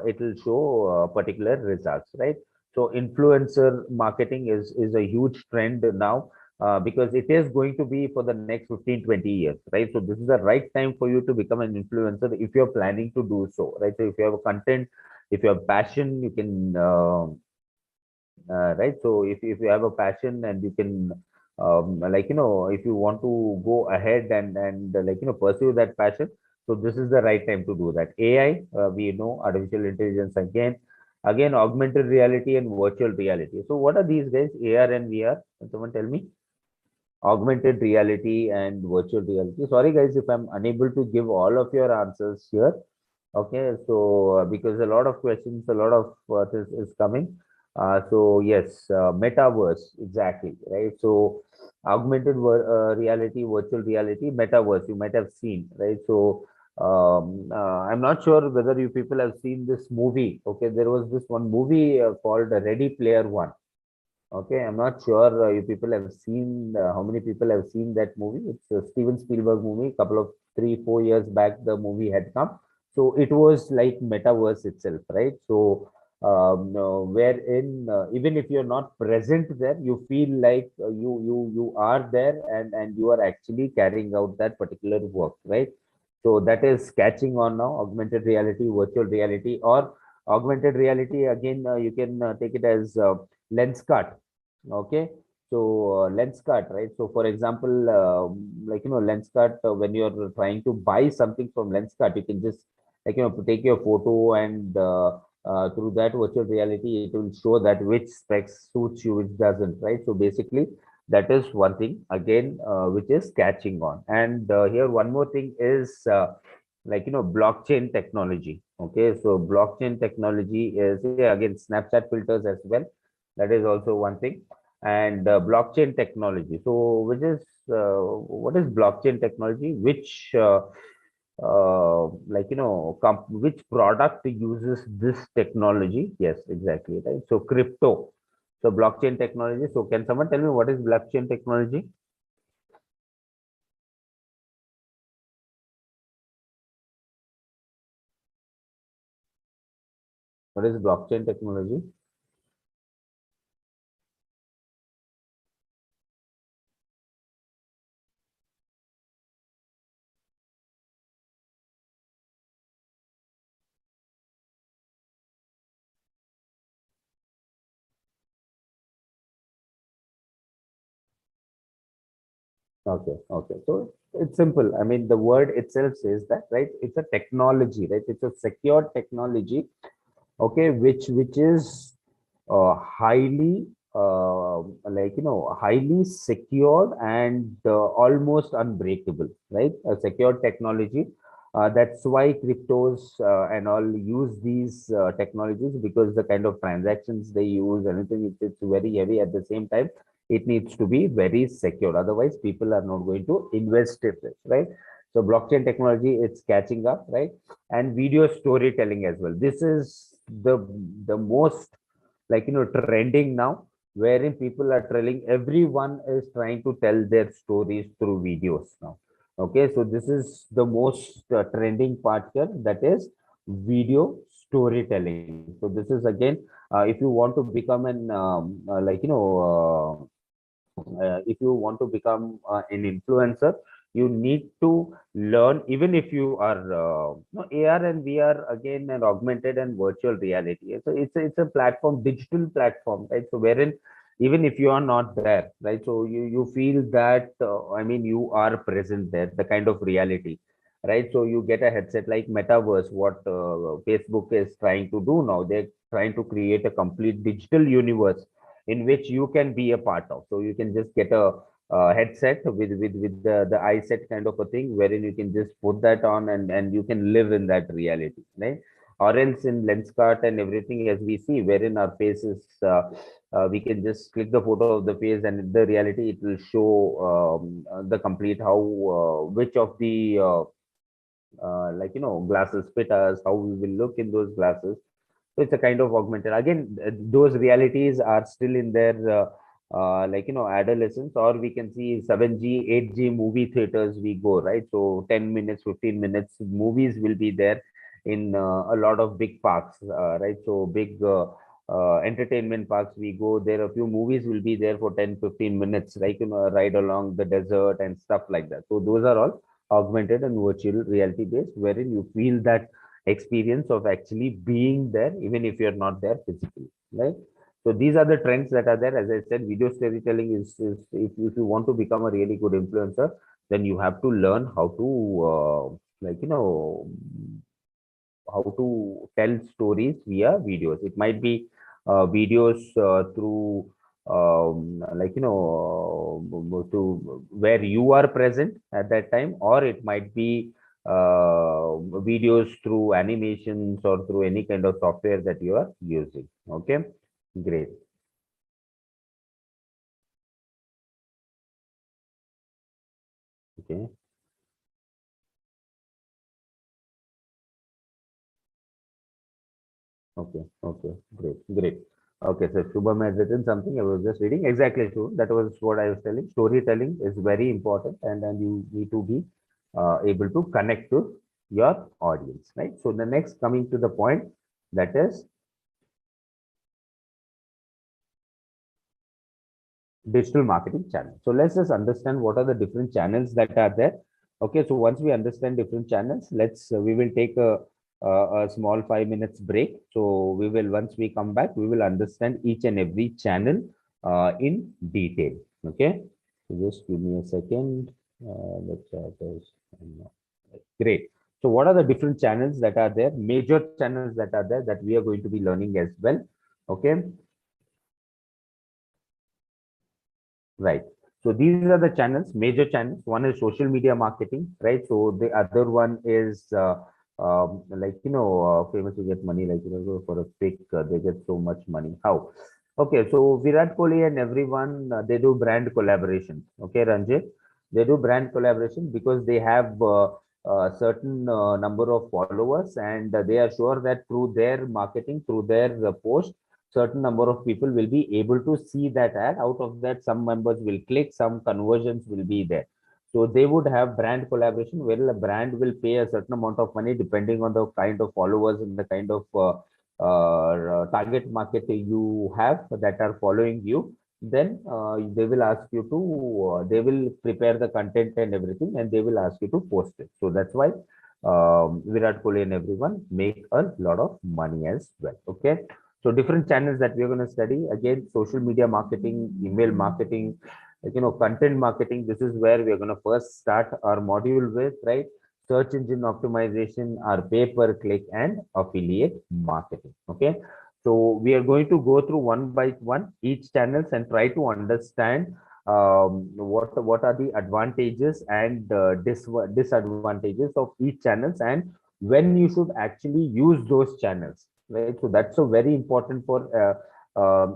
B: it will show particular results, right? So influencer marketing is a huge trend now, because it is going to be for the next 15-20 years, right? So this is the right time for you to become an influencer if you're planning to do so, right? So if you have a content, if you have passion, you can right? So if you have a passion and you can if you want to go ahead and pursue that passion, so this is the right time to do that. AI, we know, artificial intelligence, again augmented reality and virtual reality. So what are these guys? AR and VR? Can someone tell me? Augmented reality and virtual reality. Sorry guys if I'm unable to give all of your answers here. Okay, so because a lot of questions, a lot of this is coming. So yes, metaverse, exactly, right? So augmented reality, virtual reality, metaverse, you might have seen, right? So I'm not sure whether you people have seen this movie. Okay, there was this one movie called Ready Player One. Okay, I'm not sure you people have seen, how many people have seen that movie. It's a Steven Spielberg movie. Couple of 3-4 years back, the movie had come. So it was like metaverse itself, right? So wherein even if you're not present there, you feel like you are there and you are actually carrying out that particular work, right? So that is catching on now. Augmented reality, virtual reality, or augmented reality. Again, you can take it as lens cut. Okay, so lens cut, right? So for example, lens cut, when you're trying to buy something from lens cut, you can just take your photo and through that virtual reality, it will show that which specs suits you, which doesn't, right? So basically, that is one thing again, which is catching on. And here one more thing is blockchain technology. Okay, so blockchain technology is, yeah, again, Snapchat filters as well. That is also one thing. And blockchain technology. So what is blockchain technology? Which which product uses this technology? Yes, exactly, right? So crypto. So blockchain technology. So can someone tell me what is blockchain technology? What is blockchain technology? Okay, okay. So it's simple. I mean, the word itself says that, right? It's a technology, right? It's a secure technology, okay, which is highly highly secured and almost unbreakable, right? A secure technology. That's why cryptos and all use these technologies, because the kind of transactions they use, anything, it's very heavy. At the same time, it needs to be very secure, otherwise people are not going to invest in it, right? So blockchain technology, it's catching up, right? And video storytelling as well. This is the most, trending now, wherein people are telling, everyone is trying to tell their stories through videos now. Okay, so this is the most trending part here, that is video storytelling. So this is again, if you want to become an if you want to become an influencer, you need to learn. Even if you are no, AR and VR, again, an augmented and virtual reality. So it's a platform, digital platform, right? So wherein, even if you are not there, right, so you feel that I mean, you are present there, the kind of reality, right? So you get a headset like metaverse, what Facebook is trying to do now. They're trying to create a complete digital universe in which you can be a part of. So you can just get a headset with the eye set kind of a thing, wherein you can just put that on, and you can live in that reality, right? Or else in Lenskart and everything, as we see, wherein our faces, we can just click the photo of the face, and in the reality, it will show the complete how which of the glasses fit us, how we will look in those glasses. So it's a kind of augmented. Again, those realities are still in their adolescence, or we can see 7G, 8G movie theaters we go, right? So 10 minutes, 15 minutes movies will be there in a lot of big parks, right? So big entertainment parks we go there, a few movies will be there for 10, 15 minutes, like, ride along the desert and stuff like that. So those are all augmented and virtual reality based, wherein you feel that experience of actually being there, even if you're not there physically, right? So these are the trends that are there. As I said, video storytelling is if you want to become a really good influencer, then you have to learn how to how to tell stories via videos. It might be videos through to where you are present at that time, or it might be videos through animations or through any kind of software that you are using. Okay, great. Okay, okay, okay, great, great. Okay, so Shubham has written something. I was just reading. Exactly true. That was what I was telling. Storytelling is very important, and then you need to be able to connect to your audience, right? So the next, coming to the point, that is digital marketing channel. So let's just understand what are the different channels that are there. Okay, so once we understand different channels, let's we will take a small 5 minutes break. So we will, once we come back, we will understand each and every channel in detail. Okay, so just give me a second. Great. So what are the different channels that are there? Major channels that are there that we are going to be learning as well. Okay. Right. So these are the channels, major channels. One is social media marketing, right? So the other one is famous to get money, for a pic, they get so much money. How? Okay, so Virat Kohli and everyone, they do brand collaboration. Okay, Ranjit, they do brand collaboration because they have a certain number of followers, and they are sure that through their marketing, through their post, certain number of people will be able to see that ad. Out of that, some members will click, some conversions will be there. So they would have brand collaboration where the brand will pay a certain amount of money depending on the kind of followers and the kind of target market you have that are following you, then they will ask you to, they will prepare the content and everything, and they will ask you to post it. So that's why Virat Kohli and everyone make a lot of money as well. Okay. So different channels that we're going to study, again, social media marketing, email marketing, content marketing. This is where we're going to first start our module with, right? Search engine optimization, our pay per click, and affiliate marketing. Okay. So we are going to go through one by one each channels and try to understand what are the advantages and disadvantages of each channels, and when you should actually use those channels, right? So that's a very important for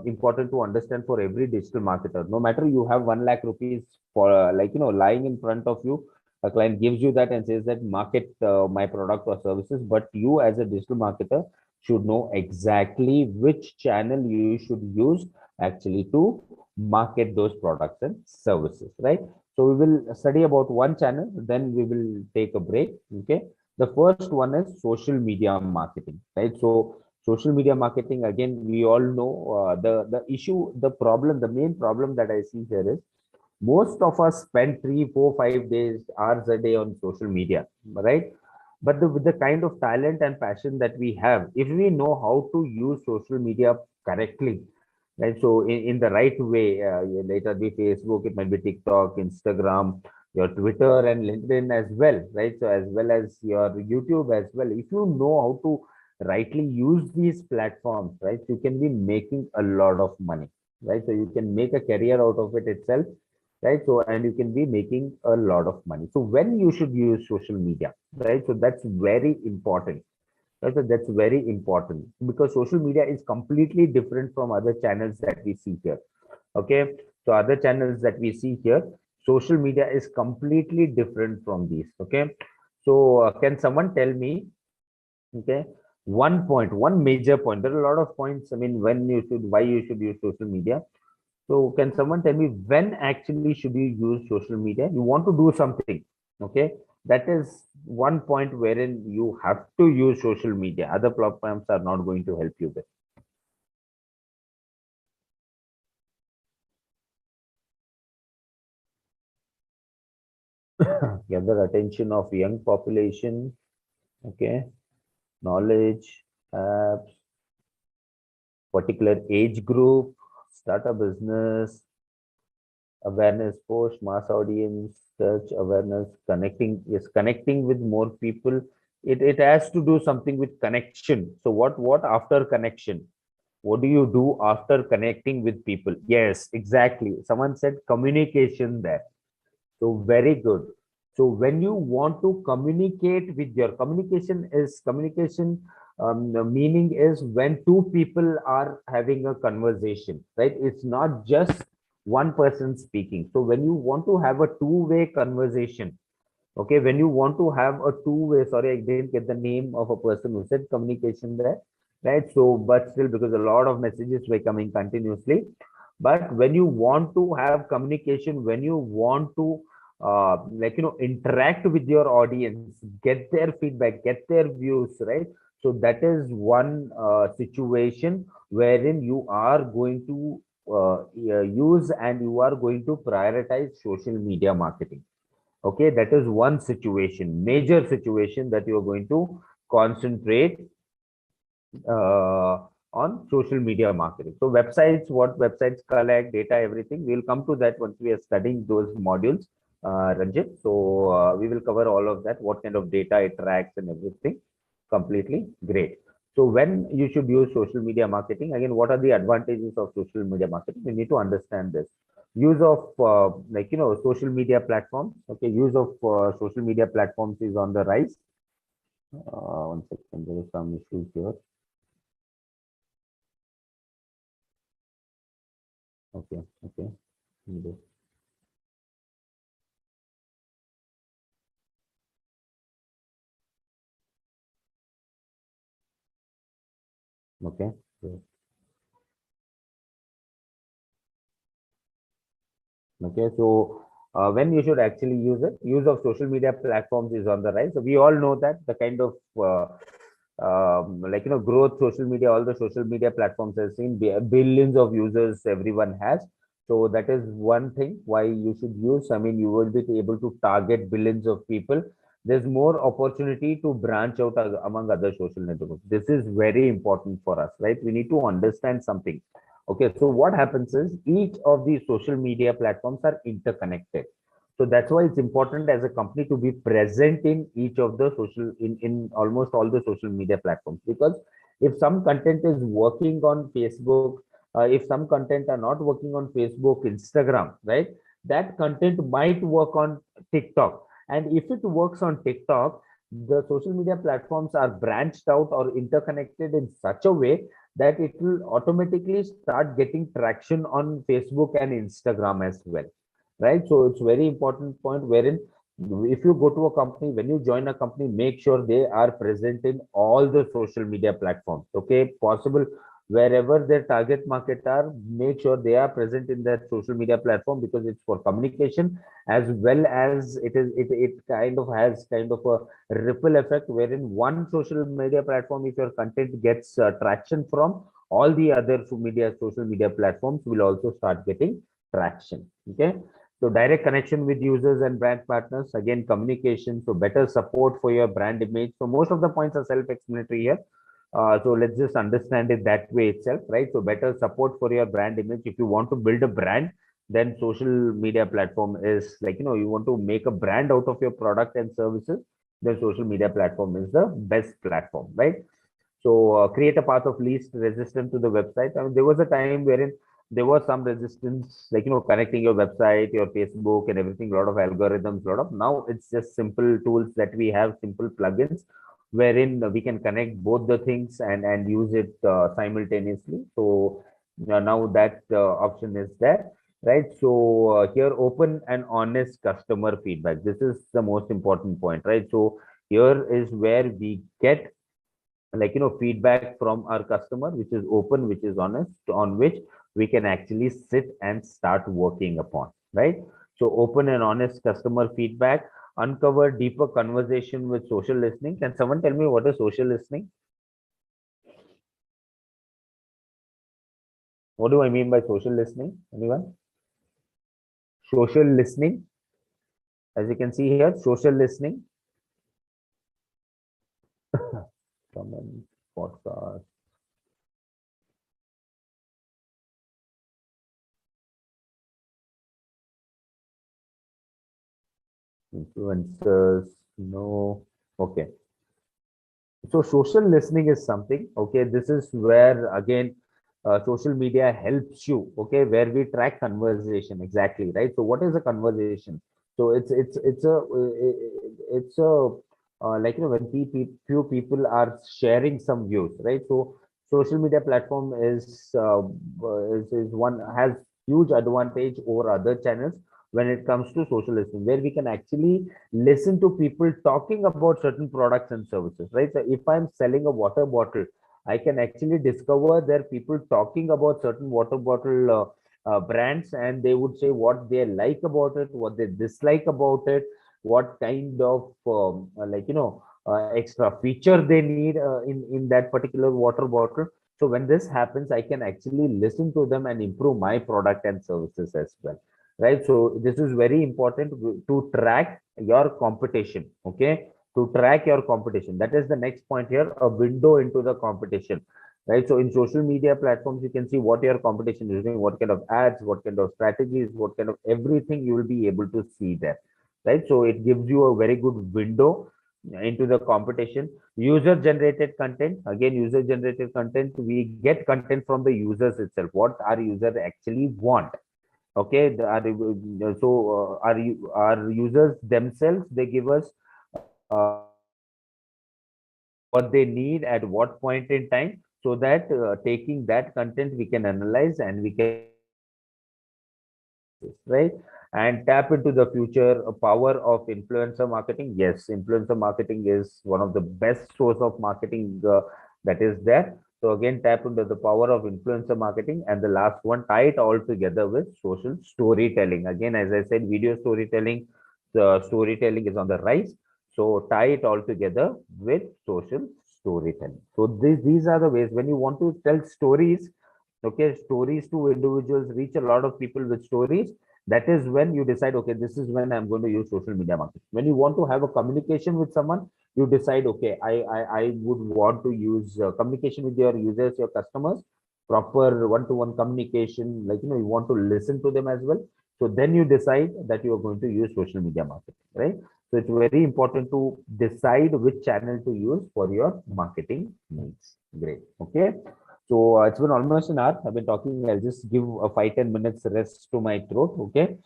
B: important to understand for every digital marketer. No matter you have 1 lakh rupees for lying in front of you, a client gives you that and says that market my product or services, but you as a digital marketer should know exactly which channel you should use actually to market those products and services, right? So we will study about one channel, then we will take a break. Okay. The first one is social media marketing, right? So social media marketing, again, we all know the issue, the problem, the main problem that I see here is most of us spend 3, 4, 5 days, hours a day on social media, right? But with the kind of talent and passion that we have, if we know how to use social media correctly, right? So in the right way, later be Facebook, it might be TikTok, Instagram, your Twitter and LinkedIn as well, right? So as well as your YouTube as well. If you know how to rightly use these platforms, right, you can be making a lot of money, right? So you can make a career out of it itself, right? So and you can be making a lot of money. So when you should use social media, right? So that's very important. Right? So that's very important because social media is completely different from other channels that we see here. Okay. So other channels that we see here, social media is completely different from these. Okay. So can someone tell me, okay, one point, one major point? There are a lot of points. I mean, when you should, why you should use social media. So can someone tell me when actually should you use social media? You want to do something, okay? That is one point wherein you have to use social media. Other platforms are not going to help you with. Gather attention of young population, okay? Knowledge, apps, particular age group, start a business, awareness post, mass audience, search awareness, connecting, yes, connecting with more people. It has to do something with connection. So what after connection? What do you do after connecting with people? Yes, exactly. Someone said communication there. So very good. So when you want to communicate with your communication, the meaning is when two people are having a conversation, right? It's not just one person speaking. So when you want to have a two-way conversation, okay, when you want to have a two-way, sorry, I didn't get the name of a person who said communication there, right? So, but still, because a lot of messages were coming continuously, but when you want to have communication, when you want to interact with your audience, get their feedback, get their views, right? So that is one situation wherein you are going to use and you are going to prioritize social media marketing. Okay, that is one situation, major situation that you are going to concentrate on social media marketing. So websites, what websites collect data, everything. We'll come to that once we are studying those modules, Ranjit. So we will cover all of that, what kind of data it tracks and everything. Completely great. So when you should use social media marketing, again, what are the advantages of social media marketing? We need to understand this. Use of social media platforms. Okay, use of social media platforms is on the rise. One second, there is some issues here. Okay, okay. Okay. Okay, so when you should actually use it, use of social media platforms is on the rise. So we all know that the kind of growth, social media, all the social media platforms have seen billions of users everyone has. So that is one thing why you should use. I mean, you will be able to target billions of people. There's more opportunity to branch out among other social networks. This is very important for us, right? We need to understand something. Okay, so what happens is each of these social media platforms are interconnected. So that's why it's important as a company to be present in each of the in almost all the social media platforms. Because if some content is working on Facebook, if some content are not working on Facebook, Instagram, right? That content might work on TikTok. And if it works on TikTok, the social media platforms are branched out or interconnected in such a way that it will automatically start getting traction on Facebook and Instagram as well, right? So it's very important point wherein if you go to a company, when you join a company, make sure they are present in all the social media platforms. Okay, possible wherever their target market are, make sure they are present in that social media platform, because it's for communication as well as it kind of has kind of a ripple effect wherein one social media platform, if your content gets traction from, all the other social media platforms will also start getting traction. Okay, so direct connection with users and brand partners, again, communication, so better support for your brand image. So most of the points are self-explanatory here. So let's just understand it that way itself, right? So better support for your brand image. If you want to build a brand, then social media platform is like, you want to make a brand out of your product and services, then social media platform is the best platform, right? So create a path of least resistance to the website. I mean, there was a time wherein there was some resistance, like connecting your website, your Facebook, and everything. A lot of algorithms, a lot of now it's just simple tools that we have, simple plugins, wherein we can connect both the things and use it simultaneously. So now that option is there, right? So here, open and honest customer feedback. This is the most important point, right? So here is where we get feedback from our customer, which is open, which is honest, on which we can actually sit and start working upon, right? So open and honest customer feedback, uncover deeper conversation with social listening. Can someone tell me what is social listening? What do I mean by social listening? Anyone? Social listening, as you can see here, social listening. Comment, podcast. Influencers, no. Okay. So social listening is something, okay, this is where again social media helps you, okay, where we track conversation exactly, right? So what is a conversation? So it's a when few people are sharing some views, right? So social media platform is one has huge advantage over other channels when it comes to social listening, where we can actually listen to people talking about certain products and services, right? So if I'm selling a water bottle, I can actually discover there people talking about certain water bottle brands, and they would say what they like about it, what they dislike about it, what kind of extra feature they need in that particular water bottle. So when this happens, I can actually listen to them and improve my product and services as well, right? So this is very important to track your competition, okay? To track your competition. That is the next point here, a window into the competition, right? So in social media platforms, you can see what your competition is doing, what kind of ads, what kind of strategies, what kind of everything you will be able to see there, right? So it gives you a very good window into the competition. User generated content, again, user generated content, we get content from the users itself, what our user actually want. Okay, our users themselves, they give us what they need at what point in time, so that taking that content we can analyze and we can, right? And tap into the future power of influencer marketing. Yes, influencer marketing is one of the best source of marketing that is there. So again, tap into the power of influencer marketing. And the last one, tie it all together with social storytelling. Again, as I said, video storytelling, the storytelling is on the rise. So tie it all together with social storytelling. So these are the ways when you want to tell stories, okay, stories to individuals, reach a lot of people with stories. That is when you decide, okay, this is when I'm going to use social media marketing. When you want to have a communication with someone, you decide, okay, I would want to use communication with your users, your customers, proper one-to-one communication, like, you want to listen to them as well. So then you decide that you are going to use social media marketing, right? So it's very important to decide which channel to use for your marketing needs. Great. Okay. So it's been almost an hour. I've been talking. I'll just give a 5-10 minutes rest to my throat. Okay.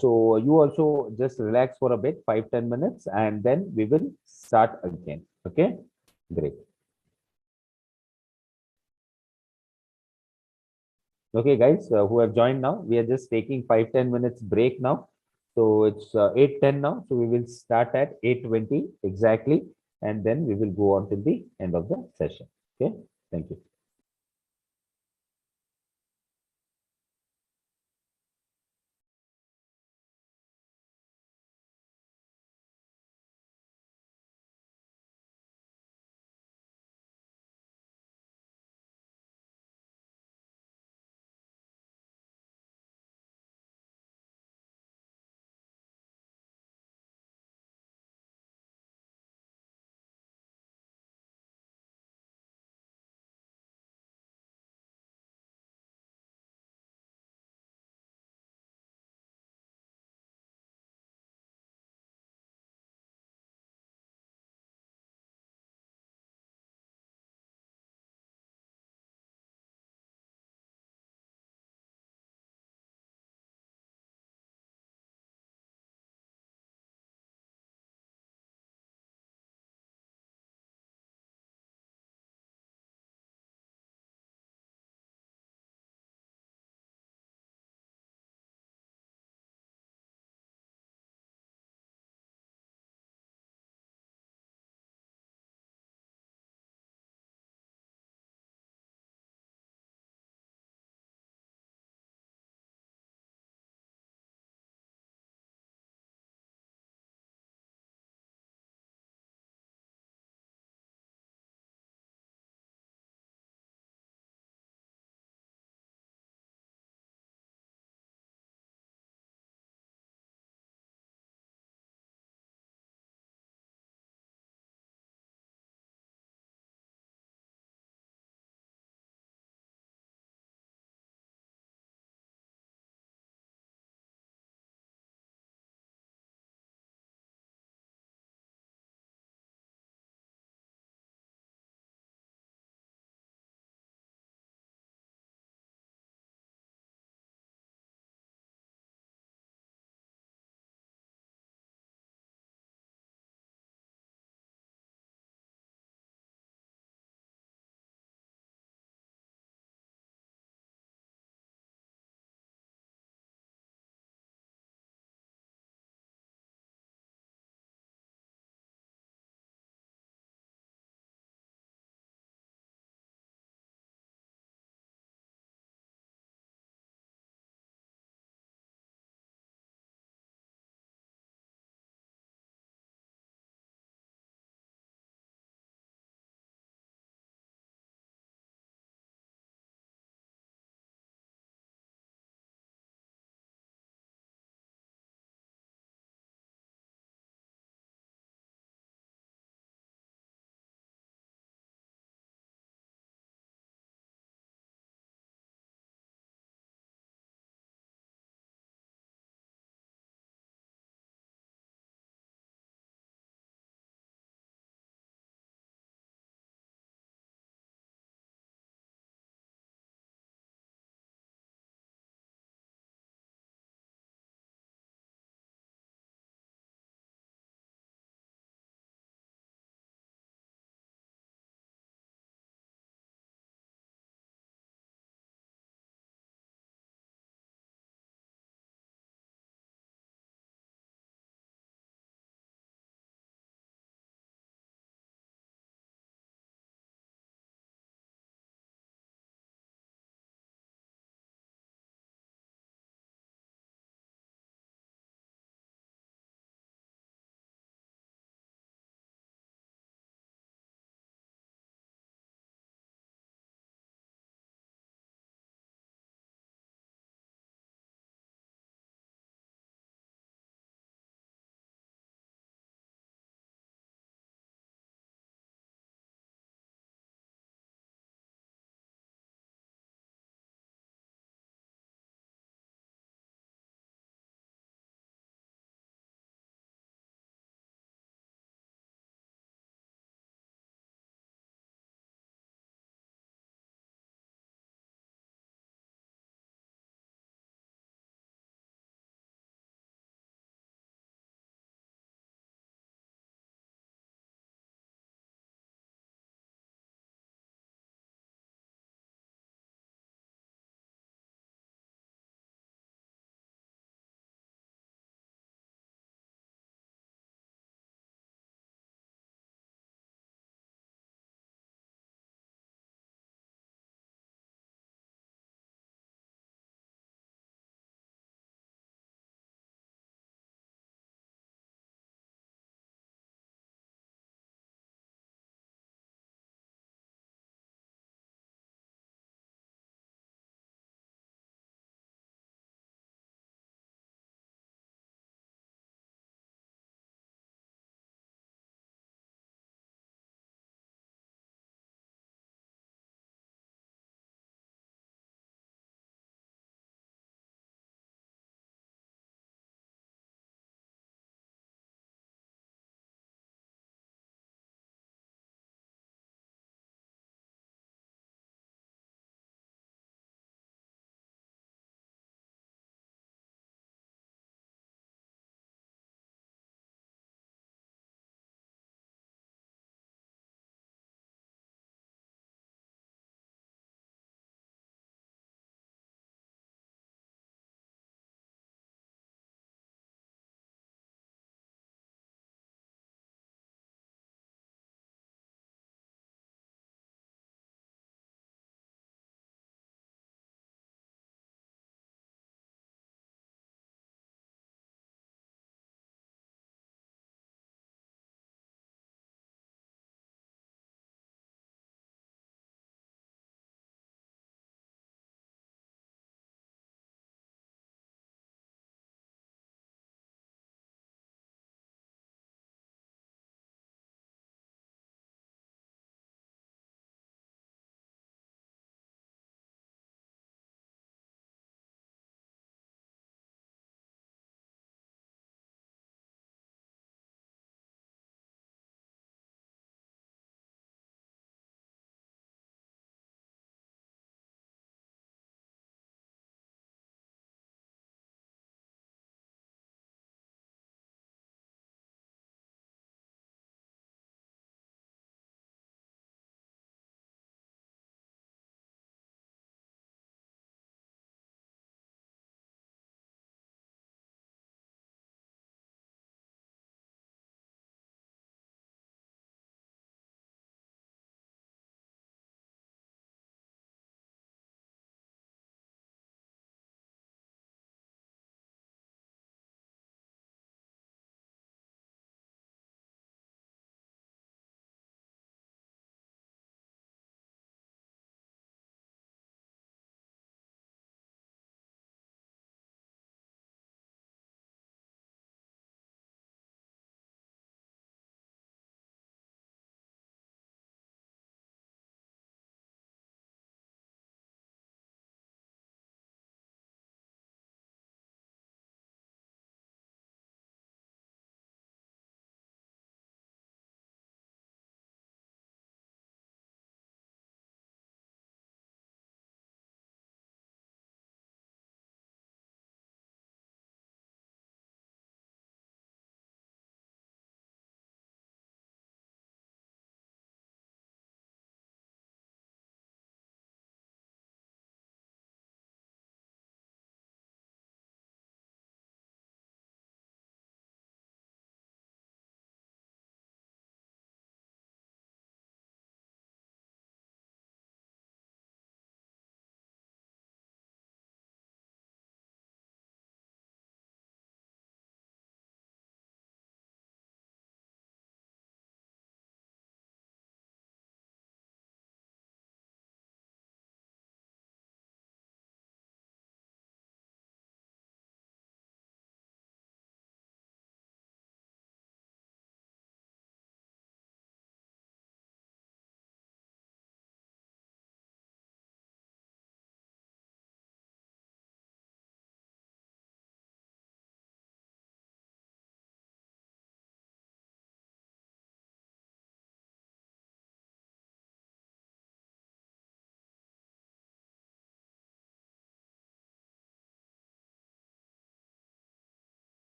B: So you also just relax for a bit, 5-10 minutes, and then we will start again. Okay. Great. Okay, guys, who have joined now, we are just taking 5-10 minutes break now. So it's 8:10 now. So we will start at 8:20 exactly, and then we will go on to the end of the session. Okay. Thank you.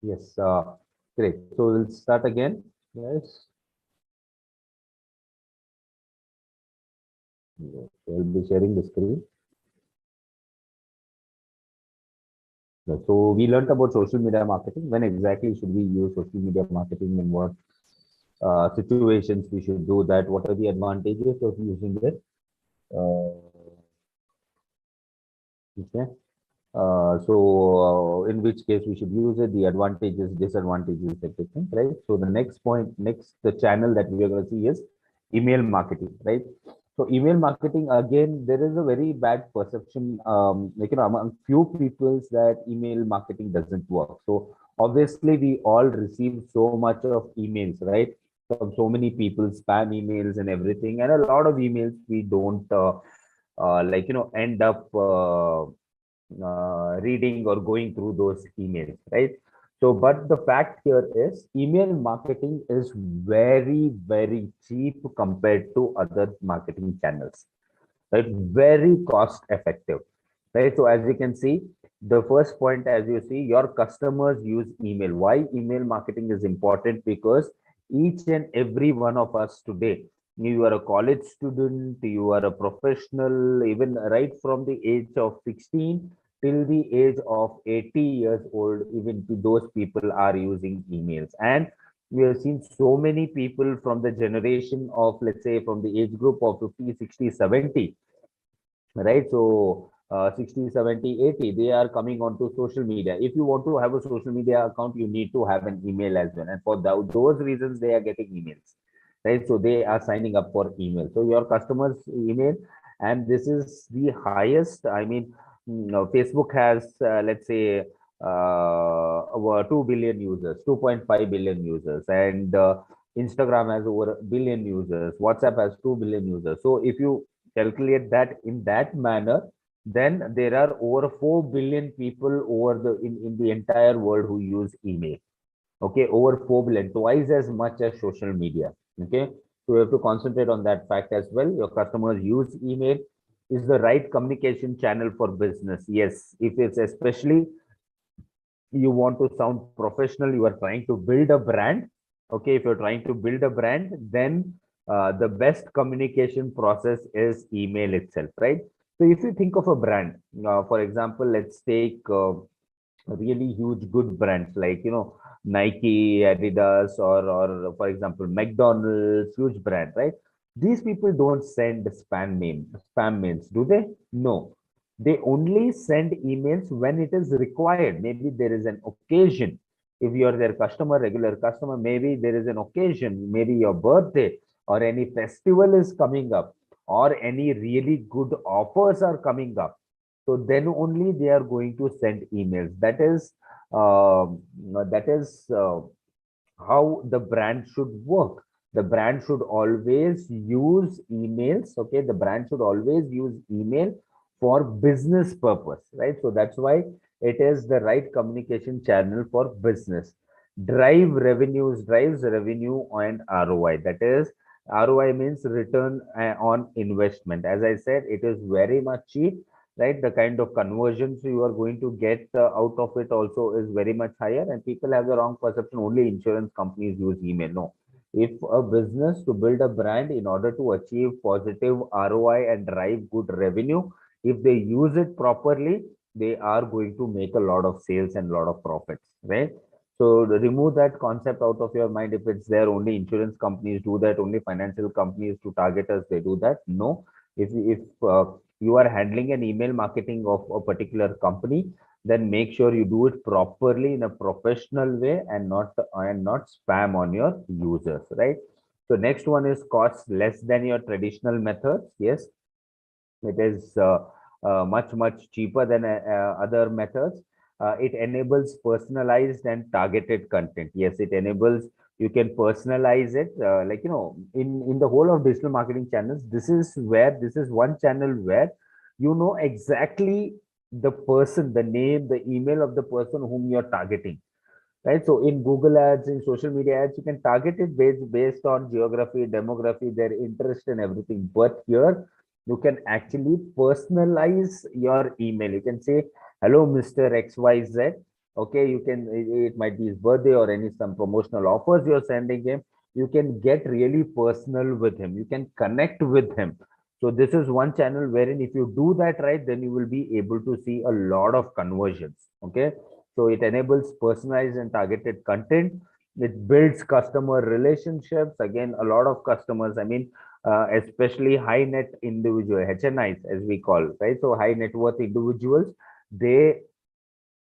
B: Yes, great. So we'll start again. Yes. Yes, I'll be sharing the screen. So we learned about social media marketing. When exactly should we use social media marketing, and what situations we should do that? What are the advantages of using it? Okay. In which case we should use it, the advantages, disadvantages, everything, right? So the next point, the channel that we are going to see is email marketing, right? So email marketing, again, there is a very bad perception, among few peoples that email marketing doesn't work. So obviously we all receive so much of emails, right? From so many people, spam emails and everything, and a lot of emails we don't end up reading or going through those emails, right? So, but the fact here is email marketing is very, very cheap compared to other marketing channels, right? Very cost effective, right? So, as you can see, the first point, as you see, your customers use email. Why email marketing is important? Because each and every one of us today, you are a college student, you are a professional, even right from the age of 16 till the age of 80 years old, even to those people are using emails. And we have seen so many people from the generation of, let's say, from the age group of 50, 60, 70, right? So 60, 70, 80, they are coming onto social media. If you want to have a social media account, you need to have an email as well. And for those reasons, they are getting emails, right? So they are signing up for email. So your customers email, and this is the highest. I mean, Facebook has, let's say, over 2 billion users, 2.5 billion users, and Instagram has over a billion users. WhatsApp has 2 billion users. So if you calculate that in that manner, then there are over 4 billion people over in the entire world who use email. Okay, over 4 billion, twice as much as social media. Okay, so you have to concentrate on that fact as well. Your customers use email. Is the right communication channel for business? Yes, if it's especially you want to sound professional, you are trying to build a brand. Okay, if you're trying to build a brand, then the best communication process is email itself, right? So if you think of a brand, for example, let's take really huge good brands like Nike, Adidas, or for example McDonald's, huge brand, right? These people don't send spam mails, do they? No, they only send emails when it is required. Maybe there is an occasion. If you are their customer, regular customer, maybe there is an occasion, maybe your birthday or any festival is coming up, or any really good offers are coming up. So then only they are going to send emails. That is how the brand should work. The brand should always use emails. Okay, the brand should always use email for business purpose, right? So that's why it is the right communication channel for business. Drives revenue and ROI. That is, ROI means return on investment. As I said, it is very much cheap, right? The kind of conversions you are going to get out of it also is very much higher. And people have the wrong perception, only insurance companies use email. No, if a business to build a brand in order to achieve positive ROI and drive good revenue, if they use it properly, they are going to make a lot of sales and a lot of profits, right? So remove that concept out of your mind. If it's there, only insurance companies do that, only financial companies to target us, they do that. No, if you are handling an email marketing of a particular company, then make sure you do it properly in a professional way, and not spam on your users, right? So next one is cost less than your traditional methods. Yes, it is much cheaper than other methods. It enables personalized and targeted content. Yes, it enables, you can personalize it, in the whole of digital marketing channels. This is one channel where you know exactly the person, the name, the email of the person whom you're targeting, right? So in Google ads, in social media ads, you can target it based on geography, demography, their interest and everything. But here you can actually personalize your email. You can say, hello, Mr. XYZ. Okay, you can, it might be his birthday or any some promotional offers you're sending him. You can get really personal with him. You can connect with him. So this is one channel wherein if you do that right, then you will be able to see a lot of conversions. Okay. So it enables personalized and targeted content. It builds customer relationships. Again, a lot of customers, I mean, especially high net individual, HNIs as we call, right? So high net worth individuals, they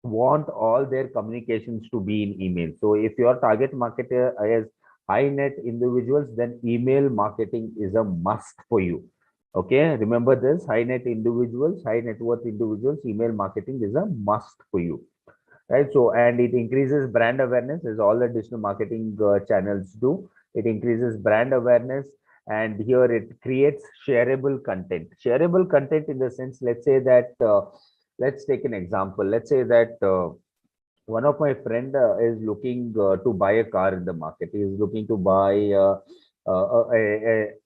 B: want all their communications to be in email. So if your target marketer is high net individuals, then email marketing is a must for you. Okay, remember this: high net individuals, high net worth individuals, email marketing is a must for you, right? So, and it increases brand awareness, as all the digital marketing channels do. It increases brand awareness, and here it creates shareable content. Shareable content in the sense, let's say that, let's take an example. Let's say that one of my friend is looking to buy a car in the market. He is looking to buy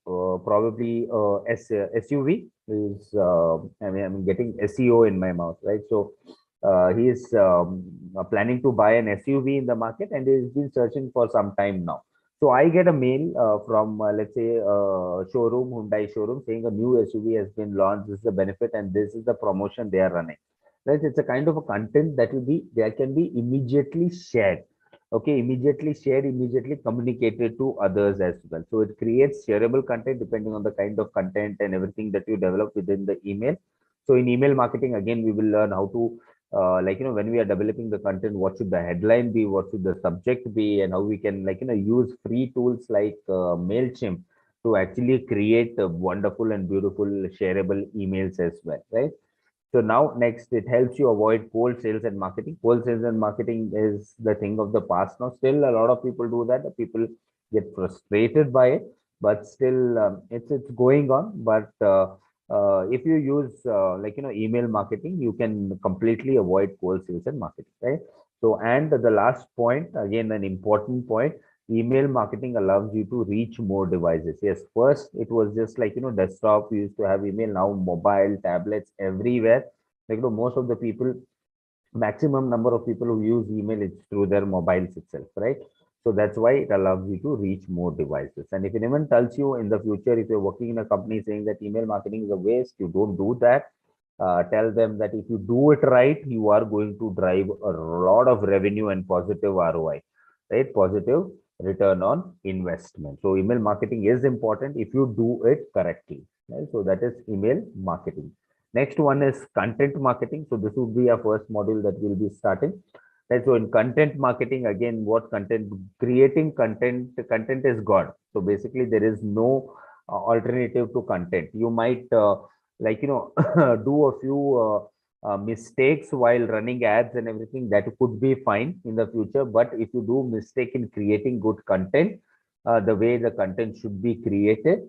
B: probably SUV. Is I mean, I'm getting SEO in my mouth, right? So he is planning to buy an SUV in the market, and he's been searching for some time now. So I get a mail from let's say showroom, Hyundai showroom, saying a new SUV has been launched. This is the benefit, and this is the promotion they are running. Right? It's a kind of a content that will be there, can be immediately shared. Okay, immediately shared, immediately communicated to others as well. So it creates shareable content depending on the kind of content and everything that you develop within the email. So in email marketing, again, we will learn how to when we are developing the content, what should the headline be, what should the subject be, and how we can use free tools like MailChimp to actually create wonderful and beautiful shareable emails as well, right? So now next, it helps you avoid cold sales and marketing. Cold sales and marketing is the thing of the past now. Still, a lot of people do that. People get frustrated by it, but still, it's going on. But if you use email marketing, you can completely avoid cold sales and marketing, right? So, and the last point, again, an important point, email marketing allows you to reach more devices. Yes, first it was just like desktop. We used to have email. Now mobile, tablets, everywhere. Most of the people, maximum number of people who use email is through their mobiles itself, right? So that's why it allows you to reach more devices. And if anyone tells you in the future, if you're working in a company saying that email marketing is a waste, you don't do that. Tell them that if you do it right, you are going to drive a lot of revenue and positive ROI, right? Positive return on investment. So email marketing is important if you do it correctly, right? So that is email marketing. Next one is content marketing. So this would be our first module that we'll be starting. Right. So in content marketing, again, what content, creating content, content is God. So basically there is no alternative to content. You might do a few mistakes while running ads and everything, that could be fine in the future. But if you do mistake in creating good content, the way the content should be created,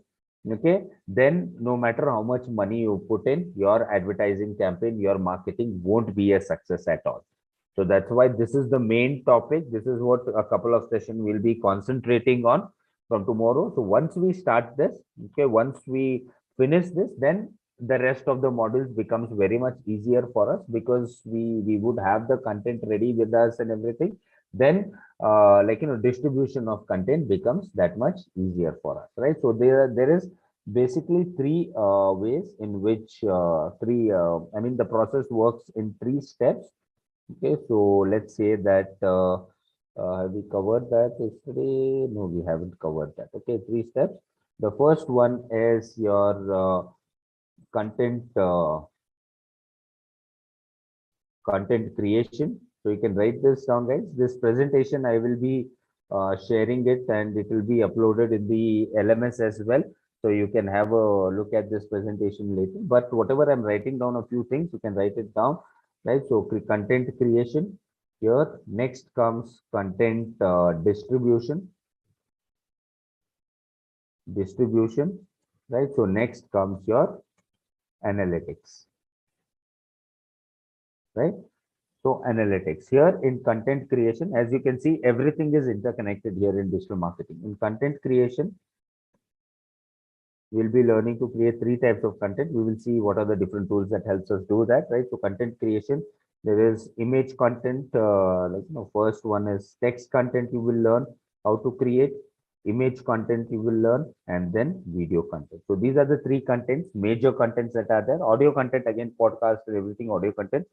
B: okay, then no matter how much money you put in your advertising campaign, your marketing won't be a success at all. So that's why this is the main topic. This is what a couple of sessions will be concentrating on from tomorrow. So once we start this, okay, once we finish this, then the rest of the modules becomes very much easier for us, because we would have the content ready with us and everything. Then distribution of content becomes that much easier for us, right? So there is basically three ways in which the process works in 3 steps. Okay, so let's say that have we covered that yesterday? No, we haven't covered that. Okay, 3 steps. The first one is your content content creation. So you can write this down, guys. This presentation I will be sharing it, and it will be uploaded in the LMS as well. So you can have a look at this presentation later. But whatever I'm writing down, a few things, you can write it down, right? So content creation here. Next comes content distribution, right? So next comes your analytics, right? So analytics here in content creation, as you can see, everything is interconnected here in digital marketing. In content creation, we'll be learning to create 3 types of content. We will see what are the different tools that helps us do that, right? So content creation, There is image content, first one is text content you will learn how to create, image content you will learn, and then video content. So these are the three contents, major contents that are there. Audio content, again, podcast and everything, audio content.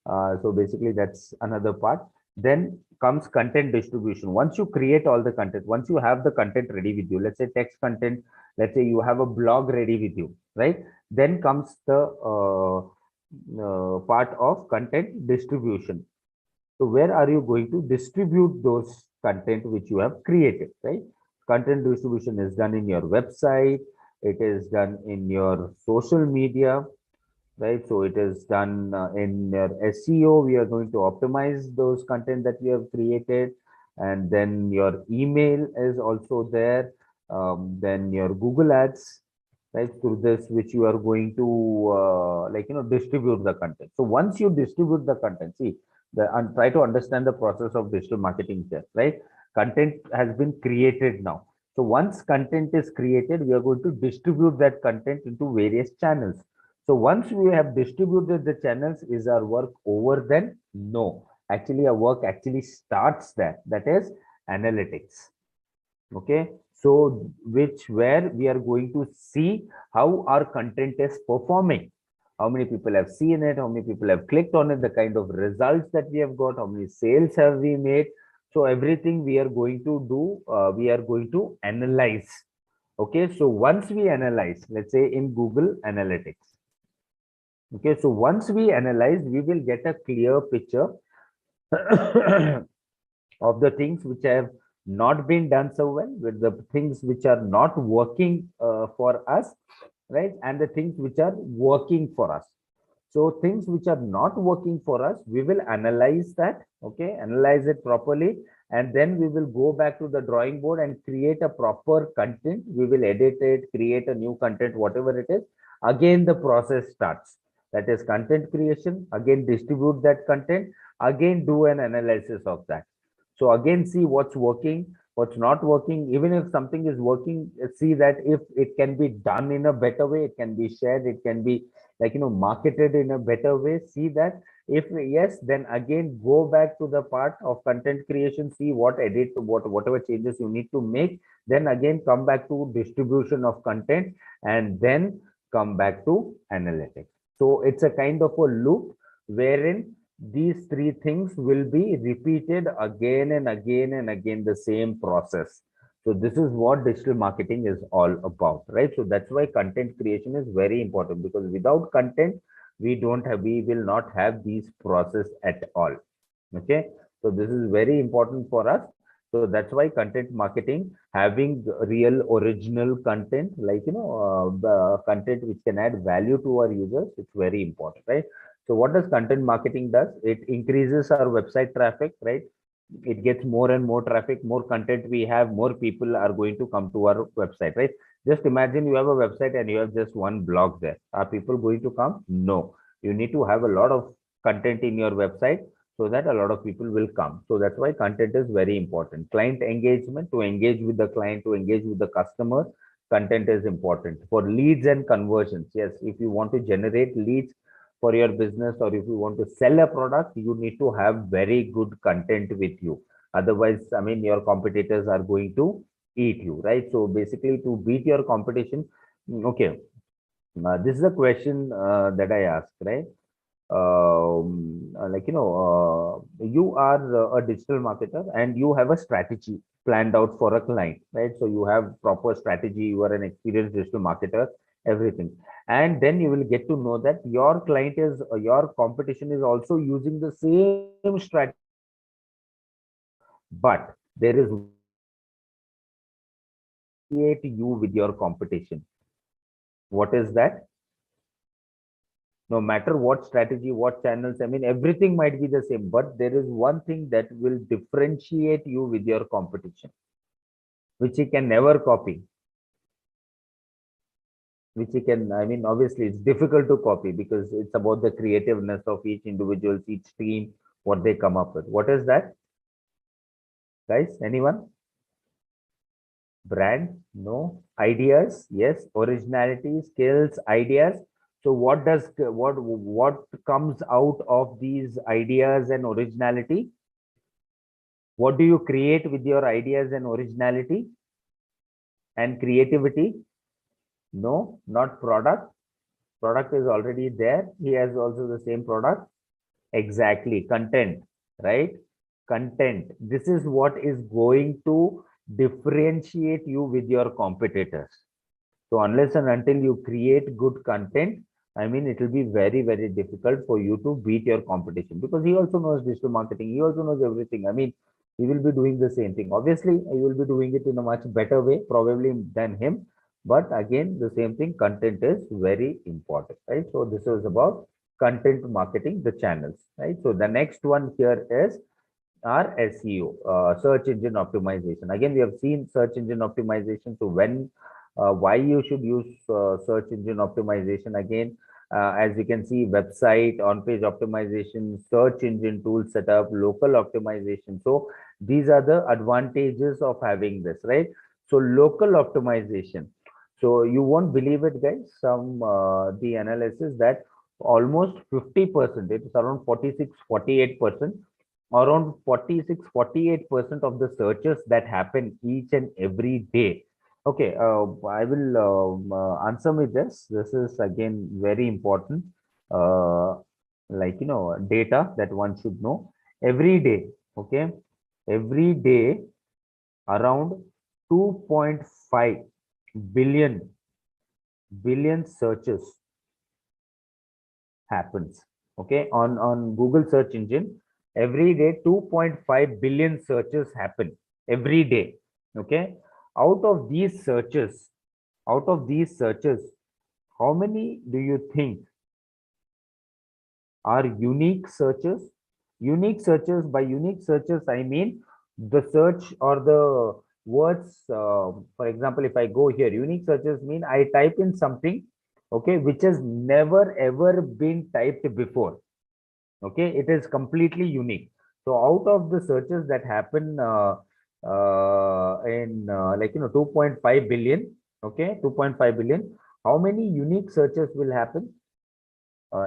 B: So basically that's another part. Then comes content distribution. Once you create all the content, once you have the content ready with you, let's say text content, let's say you have a blog ready with you, right? Then comes the part of content distribution. So where are you going to distribute those content which you have created, right? Content distribution is done in your website, it is done in your social media, right? So it is done in your SEO. We are going to optimize those content that we have created, and then your email is also there. Then your Google Ads, right? Through this, which you are going to distribute the content. So once you distribute the content, see and try to understand the process of digital marketing here, right? Content has been created now. So once content is created, we are going to distribute that content into various channels. So once we have distributed the channels, is our work over then? No. Actually, our work actually starts there. That is analytics. Okay. So where we are going to see how our content is performing. How many people have seen it? How many people have clicked on it? The kind of results that we have got. How many sales have we made? So everything we are going to do, we are going to analyze. Okay. So once we analyze, let's say in Google Analytics. Okay, so once we analyze, we will get a clear picture of the things which have not been done so well, with the things which are not working for us, right? And the things which are working for us. So things which are not working for us, we will analyze that, okay, analyze it properly, and then we will go back to the drawing board and create a proper content. We will edit it, create a new content, whatever it is. Again, the process starts. That is content creation, again distribute that content, again do an analysis of that. So again, see what's working, what's not working. Even if something is working, see that if it can be done in a better way, it can be shared, it can be marketed in a better way. See that if yes, then again go back to the part of content creation, see what edit, whatever changes you need to make. Then again come back to distribution of content, and then come back to analytics. So it's a kind of a loop wherein these three things will be repeated again and again and again, the same process. So this is what digital marketing is all about, right? So that's why content creation is very important, because without content, we will not have these process at all. Okay. So this is very important for us. So that's why content marketing, having real original content, the content which can add value to our users, it's very important, right? So what does content marketing does? It increases our website traffic, right? It gets more and more traffic, more content we have, more people are going to come to our website, right? Just imagine you have a website and you have just one blog there. Are people going to come? No. You need to have a lot of content in your website so that a lot of people will come. So that's why content is very important. Client engagement, to engage with the client, to engage with the customer, content is important. For leads and conversions, yes, if you want to generate leads for your business, or if you want to sell a product, you need to have very good content with you. Otherwise, I mean, your competitors are going to eat you, right? So basically, to beat your competition, okay, this is a question that I asked, right? You are a digital marketer and you have a strategy planned out for a client, right? So you have proper strategy, you are an experienced digital marketer, everything. And then you will get to know that your client is, your competition is also using the same strategy, but there is create you with your competition. What is that? No matter what strategy, what channels, I mean, everything might be the same, but there is one thing that will differentiate you with your competition, which you can never copy. Which you can, I mean, obviously it's difficult to copy because it's about the creativeness of each individual, each team, what they come up with. What is that? Guys, anyone? Brand? No. Ideas? Yes. Originality, skills, ideas. So what comes out of these ideas and originality? What do you create with your ideas and originality and creativity? No, not product. Product is already there. He has also the same product. Exactly, content, right? Content. This is what is going to differentiate you with your competitors. So unless and until you create good content, I mean, it will be very, very difficult for you to beat your competition, because he also knows digital marketing. He also knows everything. I mean, he will be doing the same thing. Obviously, you will be doing it in a much better way, probably than him. But again, the same thing, content is very important, right? So this is about content marketing, the channels, right? So the next one here is our SEO, search engine optimization. Again, we have seen search engine optimization. So why you should use search engine optimization? Again, as you can see, website, on-page optimization, search engine tool setup, local optimization. So these are the advantages of having this, right? So local optimization. So you won't believe it, guys. The analysis that almost 50%, it's around 46, 48%, around 46, 48% of the searches that happen each and every day. Okay, I will answer with this. This is again very important, data that one should know every day. Okay, every day around 2.5 billion searches happens. Okay, on Google search engine, every day 2.5 billion searches happen every day. Okay, out of these searches, how many do you think are unique searches? Unique searches, by unique searches I mean the search or the words, for example, if I go here, unique searches mean I type in something, okay, which has never ever been typed before. Okay, it is completely unique. So out of the searches that happen in 2.5 billion, okay, 2.5 billion, how many unique searches will happen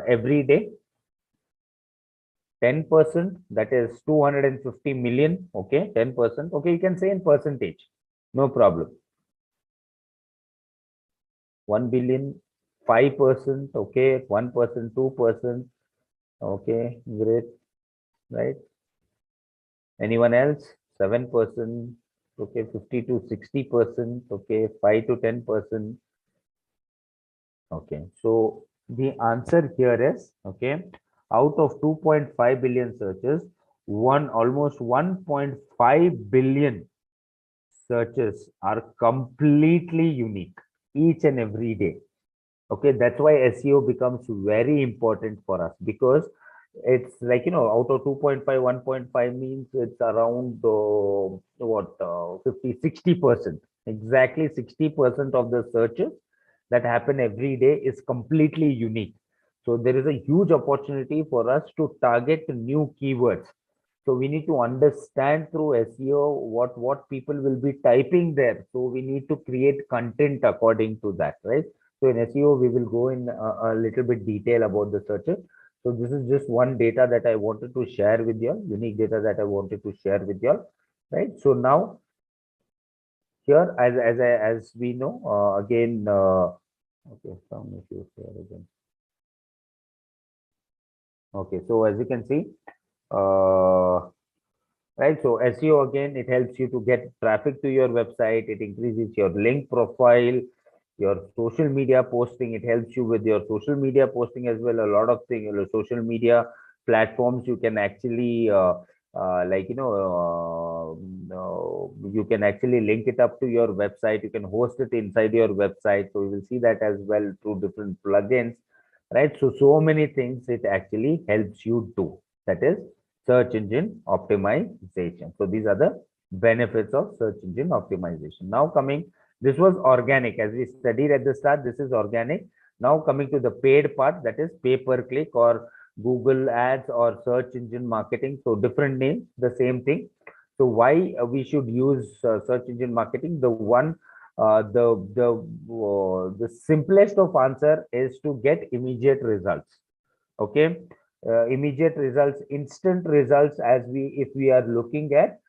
B: every day? 10%, that is 250 million. Okay, 10%. Okay, you can say in percentage, no problem. 1 billion, 5%. Okay, 1%, 2%. Okay, great, right? Anyone else? 7%. Okay, 50 to 60%. Okay, 5 to 10%. Okay, so the answer here is, okay, out of 2.5 billion searches, almost 1.5 billion searches are completely unique each and every day. Okay, that's why SEO becomes very important for us, because it's like, out of 2.5, 1.5 means it's around 50, 60%. Exactly 60% of the searches that happen every day is completely unique. So there is a huge opportunity for us to target new keywords. So we need to understand through SEO what people will be typing there. So we need to create content according to that, right? So in SEO, we will go in a little bit detail about the searches. So this is just one data that I wanted to share with you, unique data that I wanted to share with you, right? So now here, as we know, again, okay, some issues here again. Okay, so as you can see, right, so SEO, again, it helps you to get traffic to your website. It increases your link profile, your social media posting. It helps you with your social media posting as well. A lot of things, social media platforms, you can actually you can actually link it up to your website. You can host it inside your website. So you will see that as well through different plugins, right? So many things it actually helps you do. That is search engine optimization. So these are the benefits of search engine optimization. Now coming, this was organic, as we studied at the start. This is organic. Now coming to the paid part, that is pay per click or Google ads or search engine marketing. So different names, the same thing. So why we should use search engine marketing? The one the simplest of answer is to get immediate results. Okay, immediate results, instant results, as we if we are looking at,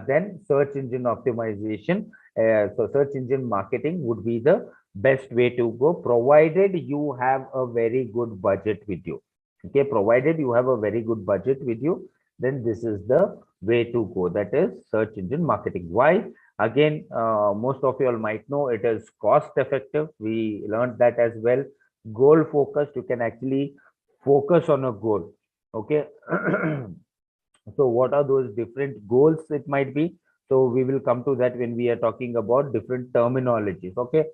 B: then search engine optimization, so search engine marketing would be the best way to go, provided you have a very good budget with you. Okay, provided you have a very good budget with you, then this is the way to go, that is search engine marketing. Why? Again, most of you all might know it is cost effective. We learned that as well. Goal focused, you can actually focus on a goal. Okay. So what are those different goals it might be? So we will come to that when we are talking about different terminologies. Okay.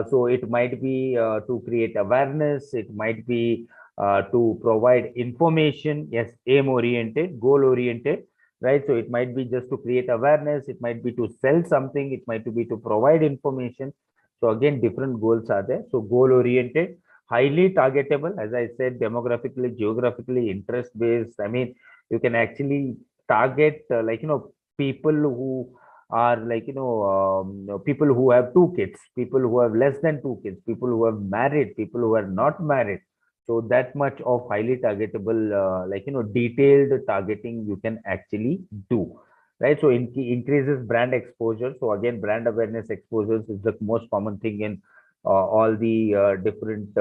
B: So it might be to create awareness, it might be to provide information. Yes, aim oriented, goal oriented, right? So it might be just to create awareness, it might be to sell something, it might be to provide information. So again, different goals are there. So goal oriented, highly targetable, as I said, demographically, geographically, interest based. I mean, you can actually target people who are people who have two kids, people who have less than two kids, people who have married, people who are not married. So that much of highly targetable, detailed targeting you can actually do, right? So increases brand exposure. So again, brand awareness exposures is the most common thing in all the different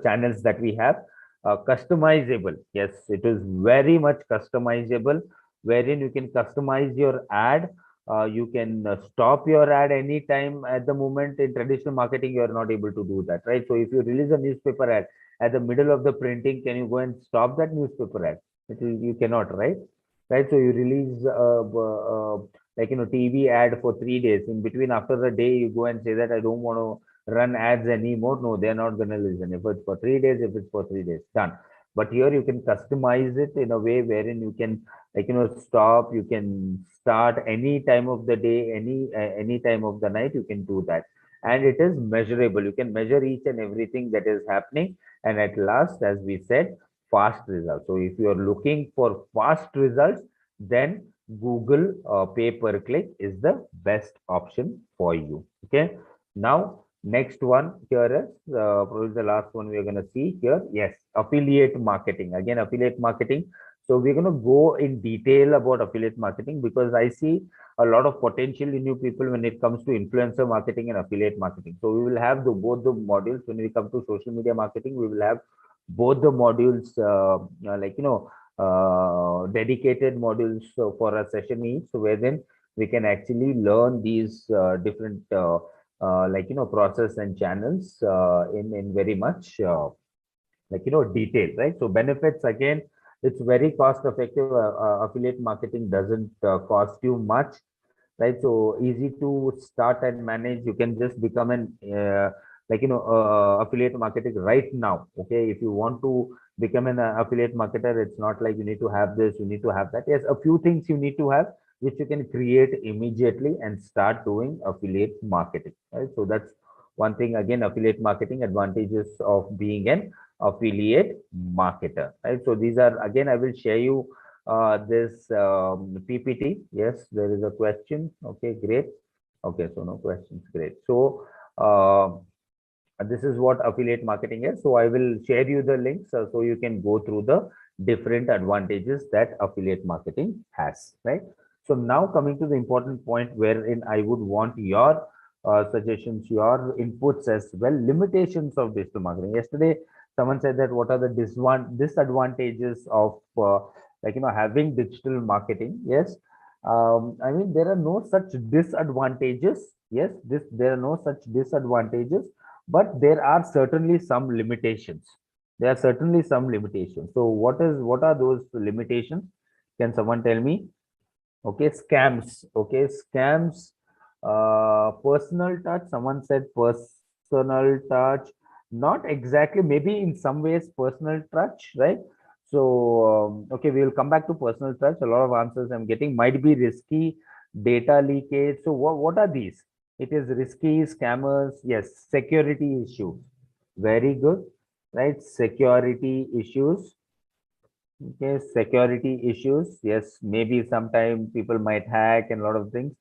B: channels that we have. Customizable, yes, it is very much customizable, wherein you can customize your ad. You can stop your ad anytime. At the moment in traditional marketing, you are not able to do that, right? So if you release a newspaper ad at the middle of the printing, can you go and stop that newspaper ad? You cannot, right? Right. So you release TV ad for 3 days. In between, after the day, you go and say that I don't want to run ads anymore. No, they're not going to listen. If it's for 3 days, if it's for 3 days, done. But here you can customize it in a way wherein you can stop, you can start any time of the day, any time of the night, you can do that. And it is measurable. You can measure each and everything that is happening. And at last, as we said, fast results. So if you are looking for fast results, then Google pay per click is the best option for you. Okay. Now, next one here is probably the last one we are going to see here. Yes, affiliate marketing. Again, affiliate marketing. So we're going to go in detail about affiliate marketing because I see a lot of potential in you people when it comes to influencer marketing and affiliate marketing. So we will have both the modules. When we come to social media marketing, we will have both the modules, dedicated modules for a session each. So where then we can actually learn these different process and channels in very much detail, right? So benefits, again, it's very cost effective. Affiliate marketing doesn't cost you much, right? So easy to start and manage. You can just become an affiliate marketing right now. Okay, if you want to become an affiliate marketer, it's not like you need to have this, you need to have that. Yes, a few things you need to have which you can create immediately and start doing affiliate marketing, right? So that's one thing. Again, affiliate marketing advantages of being an affiliate marketer, right? So these are, again, I will share you this PPT. Yes, there is a question. Okay, great. Okay, so no questions. Great. So this is what affiliate marketing is. So I will share you the links so you can go through the different advantages that affiliate marketing has, right? So now coming to the important point wherein I would want your suggestions, your inputs as well. Limitations of digital marketing. Yesterday, someone said that what are the disadvantages of having digital marketing? Yes, I mean, there are no such disadvantages. Yes, there are no such disadvantages, but there are certainly some limitations. There are certainly some limitations. So what are those limitations? Can someone tell me? Okay, scams. Okay, scams. Personal touch. Someone said personal touch. Not exactly. Maybe in some ways personal touch, right? So okay, we will come back to personal touch. A lot of answers I'm getting might be risky, data leakage. So what are these? It is risky, scammers. Yes, security issues. Very good, right? Security issues. Okay, security issues. Yes, maybe sometime people might hack and a lot of things.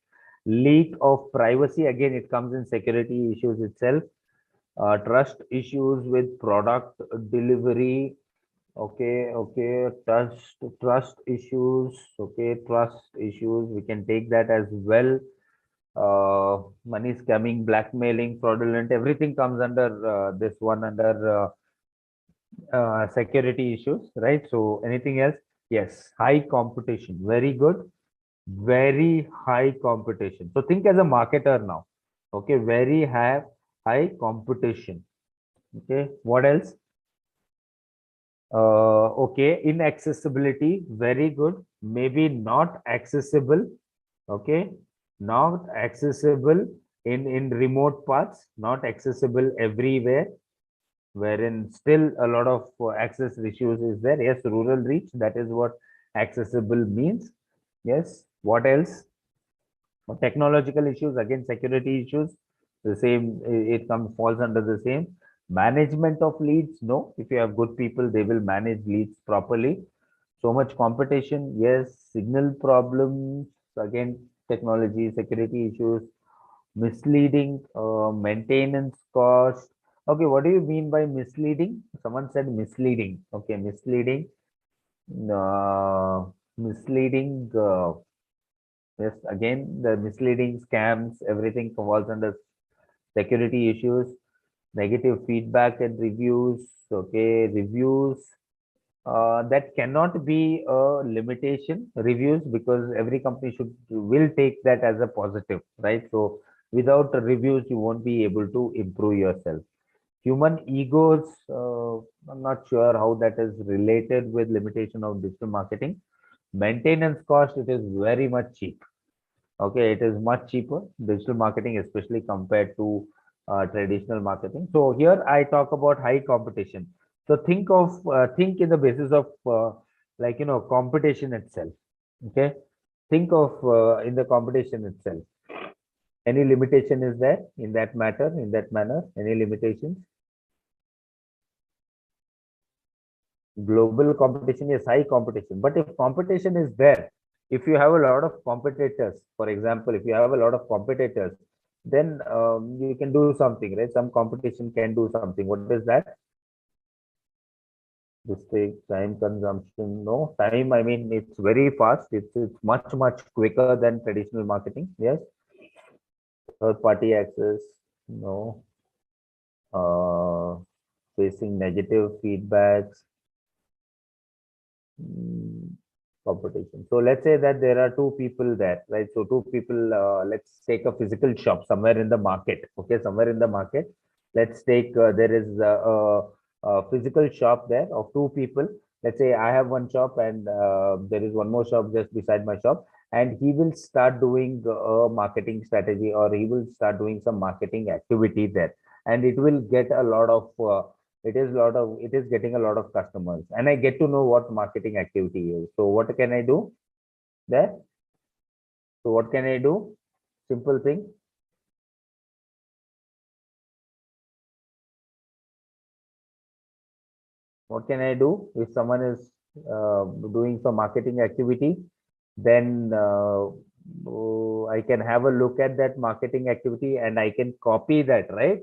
B: Leak of privacy, again, it comes in security issues itself. Trust issues with product delivery. Okay, trust issues. Okay, trust issues. We can take that as well. Money scamming, blackmailing, fraudulent, everything comes under this one, under security issues, right? So anything else? Yes, high competition. Very good. Very high competition. So think as a marketer now. Okay, very high competition. Okay, what else? Okay, inaccessibility. Very good. Maybe not accessible. Okay, not accessible in remote parts, not accessible everywhere, wherein still a lot of access issues is there. Yes, rural reach, that is what accessible means. Yes, what else? Technological issues, again, security issues, the same, it comes falls under the same. Management of leads, no. If you have good people, they will manage leads properly. So much competition, yes. Signal problems, again, technology, security issues, misleading, maintenance cost. Okay, what do you mean by misleading? Someone said misleading. Okay, misleading. Uh, misleading. Yes, again, the misleading scams, everything falls under security issues. Negative feedback and reviews. Okay, reviews. That cannot be a limitation, reviews, because every company will take that as a positive, right? So without reviews, you won't be able to improve yourself. Human egos, I'm not sure how that is related with limitation of digital marketing. Maintenance cost, it is very much cheap. Okay, it is much cheaper, digital marketing, especially compared to traditional marketing. So here I talk about high competition. So think in the basis of competition itself. Okay, think of in the competition itself. Any limitation is there in that matter, in that manner? Any limitations? Global competition is high competition, but if competition is there, if you have a lot of competitors, for example, if you have a lot of competitors, then you can do something, right? Some competition can do something. What is that? This takes time consumption. No time, I mean, it's very fast. It's much quicker than traditional marketing. Yes. Third party access. No. Facing negative feedbacks. Mm, competition. So let's say that there are two people there, right? So two people, let's take a physical shop somewhere in the market. Okay, somewhere in the market. Let's take, there is a physical shop there of two people. Let's say I have one shop and there is one more shop just beside my shop, and he will start doing a marketing strategy, or he will start doing some marketing activity there, and it will get a lot of it is getting a lot of customers, and I get to know what marketing activity is. So what can I do there? So what can I do? Simple thing. What can I do if someone is doing some marketing activity? Then I can have a look at that marketing activity and I can copy that, right?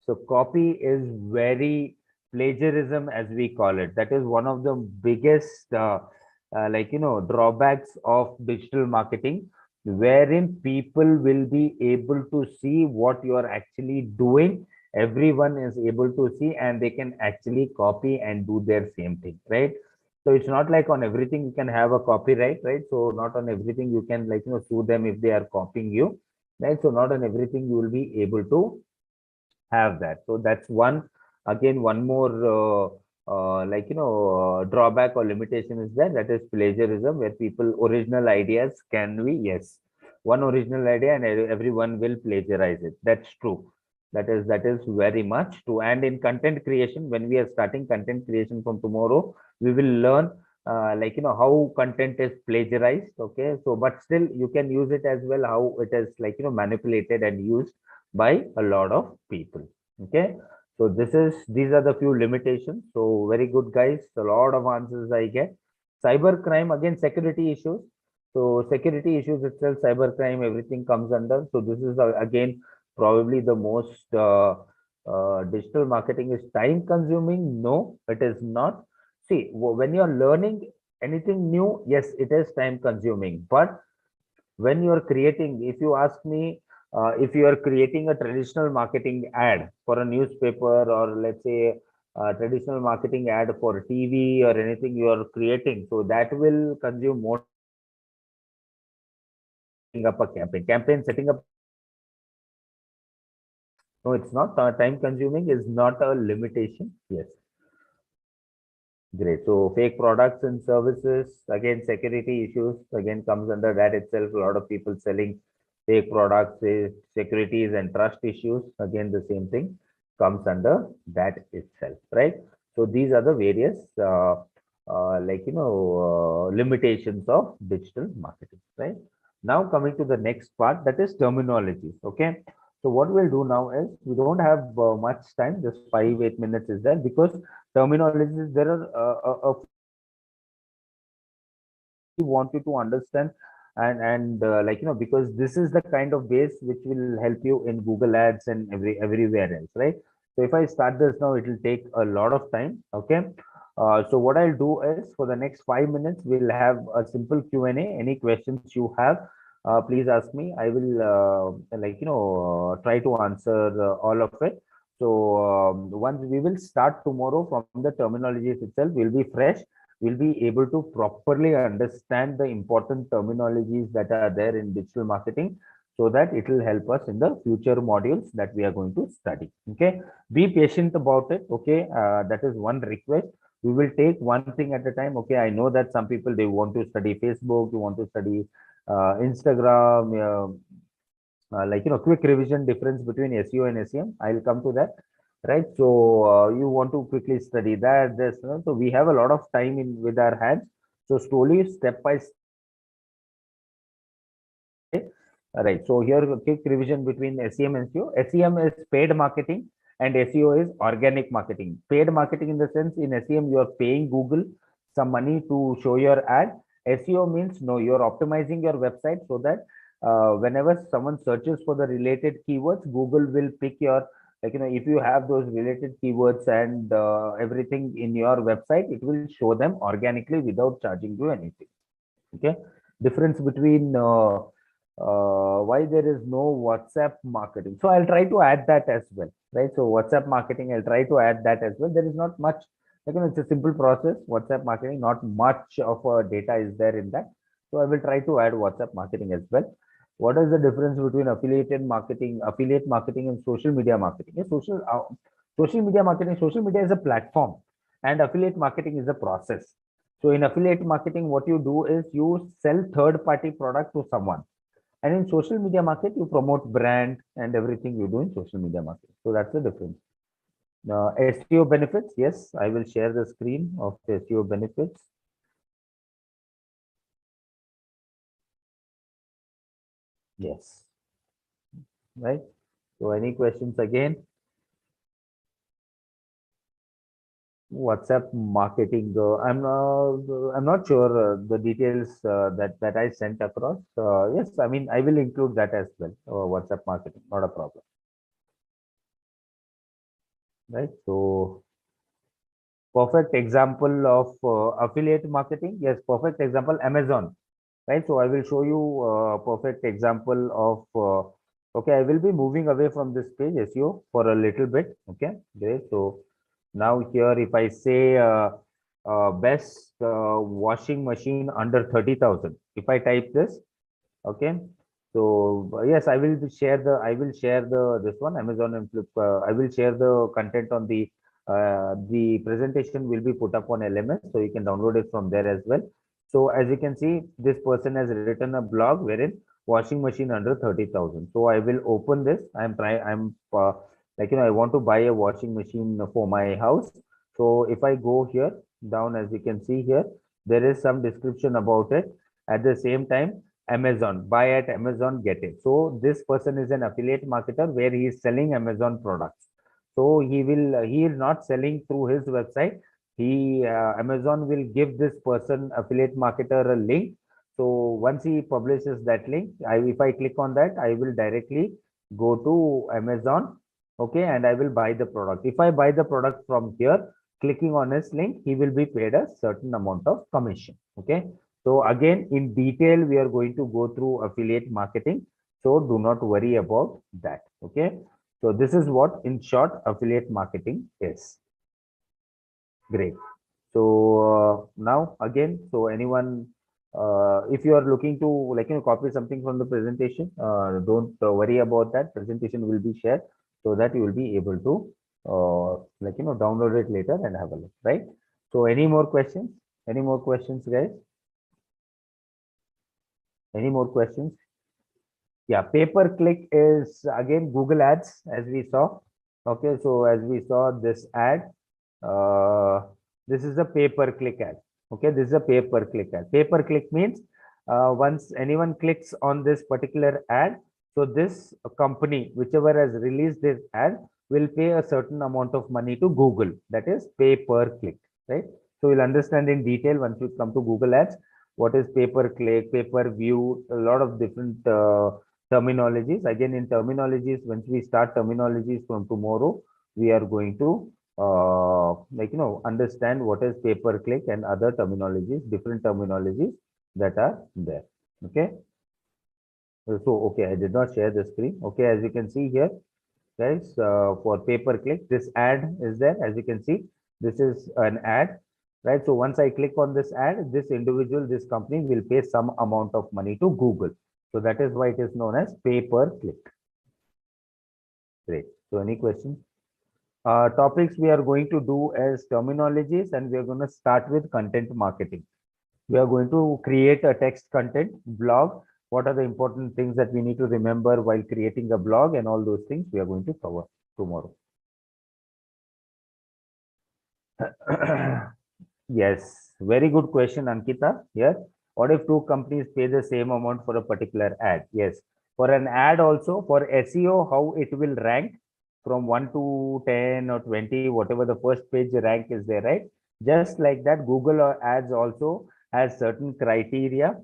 B: So copy is very plagiarism, as we call it. That is one of the biggest, drawbacks of digital marketing, wherein people will be able to see what you are actually doing. Everyone is able to see, and they can actually copy and do their same thing, right? So it's not like on everything you can have a copyright, right? So not on everything you can sue them if they are copying you, right? So not on everything you will be able to have that. So that's one, again, one more drawback or limitation is there, that is plagiarism, where people original ideas can be, yes, one original idea and everyone will plagiarize it. That's true. That is very much true. And in content creation, when we are starting content creation from tomorrow, we will learn how content is plagiarized. Okay, so but still you can use it as well, how it is manipulated and used by a lot of people. Okay, so these are the few limitations. So very good, guys, a lot of answers I get. Cyber crime, again, security issues. So security issues itself, cybercrime, everything comes under. So this is again probably the most digital marketing is time consuming. No, it is not. See, when you're learning anything new, yes, it is time consuming. But when you're creating, if you ask me, if you are creating a traditional marketing ad for a newspaper, or let's say traditional marketing ad for TV or anything you are creating, so that will consume more up a campaign setting up. No, it's not. Time consuming is not a limitation. Yes, great. So fake products and services, again, security issues again comes under that itself. A lot of people selling fake products, securities and trust issues. Again, the same thing comes under that itself, right? So these are the various limitations of digital marketing, right? Now coming to the next part, that is terminology. Okay. So what we'll do now is we don't have much time, just 5-8 minutes is there, because terminologies there are we want you to understand, and because this is the kind of base which will help you in Google Ads and everywhere else, right? So if I start this now, it will take a lot of time. Okay. So what I'll do is for the next 5 minutes, we'll have a simple Q&A. Any questions you have, please ask me. I will try to answer all of it. So once we will start tomorrow from the terminologies itself, will be fresh, will be able to properly understand the important terminologies that are there in digital marketing, so that it will help us in the future modules that we are going to study. Okay, be patient about it. Okay, that is one request. We will take one thing at a time. Okay, I know that some people, they want to study Facebook, you want to study Instagram, quick revision difference between SEO and SEM. I'll come to that, right? So you want to quickly study that, this, so we have a lot of time in with our hands. So slowly, step by step. Right. So here, a quick revision between SEM and SEO. SEM is paid marketing and SEO is organic marketing. Paid marketing in the sense, in SEM, you are paying Google some money to show your ad. SEO means, no, you're optimizing your website so that whenever someone searches for the related keywords, Google will pick your, if you have those related keywords and everything in your website, it will show them organically without charging you anything. Okay. Difference between why there is no WhatsApp marketing. So I'll try to add that as well, right? So WhatsApp marketing, I'll try to add that as well. There is not much, it's a simple process. WhatsApp marketing, not much of data is there in that. So I will try to add WhatsApp marketing as well. What is the difference between affiliate marketing and social media marketing? Social media marketing, social media is a platform, and affiliate marketing is a process. So in affiliate marketing, what you do is you sell third-party product to someone. And in social media market, you promote brand and everything you do in social media market. So that's the difference. SEO benefits. Yes, I will share the screen of SEO benefits. Yes. Right. So any questions again? WhatsApp marketing. I'm not sure the details that I sent across. Yes, I mean, I will include that as well. WhatsApp marketing, not a problem. Right. So perfect example of affiliate marketing. Yes, perfect example, Amazon. Right. So I will show you a perfect example of. Okay, I will be moving away from this page SEO for a little bit. Okay, great. So now here, if I say best washing machine under 30,000, if I type this, okay. So yes, I will share the this one, Amazon and Flip. I will share the content on the presentation will be put up on LMS, so you can download it from there as well. So as you can see, this person has written a blog wherein washing machine under 30,000. So I will open this. I want to buy a washing machine for my house. So if I go here down, as you can see here, there is some description about it. At the same time, Amazon, buy at Amazon, get it. So this person is an affiliate marketer where he is selling Amazon products. So he is not selling through his website. Amazon will give this person, affiliate marketer, a link. So once he publishes that link, if I click on that, I will directly go to Amazon, okay, and I will buy the product. If I buy the product from here, clicking on his link, he will be paid a certain amount of commission, okay. So again, in detail, we are going to go through affiliate marketing. So do not worry about that, okay. So this is what, in short, affiliate marketing is. Great. So now again, so anyone, if you are looking to copy something from the presentation, don't worry about that. Presentation will be shared so that you will be able to download it later and have a look, right? So any more questions? Any more questions, guys? Any more questions? Yeah, pay-per-click is again Google Ads, as we saw. Okay, so as we saw this ad, uh, this is a pay-per-click ad. Okay, this is a pay-per-click ad. Pay-per-click means once anyone clicks on this particular ad, so this company, whichever has released this ad, will pay a certain amount of money to Google. That is pay-per-click, right? So you'll understand in detail once you come to Google Ads what is pay-per-click, pay-per-view, a lot of different terminologies. Again, in terminologies, once we start terminologies from tomorrow, we are going to understand what is pay-per-click and other terminologies, different terminologies that are there. Okay. So, okay, I did not share the screen. Okay, as you can see here, guys, for pay-per-click, this ad is there. As you can see, this is an ad, right? So once I click on this ad, this individual, this company will pay some amount of money to Google. So that is why it is known as pay-per-click. Great. So any questions? Topics we are going to do as terminologies, and we are going to start with content marketing. We are going to create a text content blog. What are the important things that we need to remember while creating a blog, and all those things we are going to cover tomorrow. Yes, very good question, Ankita. Here, what if two companies pay the same amount for a particular ad? Yes, for an ad also, for SEO, how it will rank from 1 to 10 or 20, whatever the first page rank is there, right? Just like that, Google Ads also has certain criteria,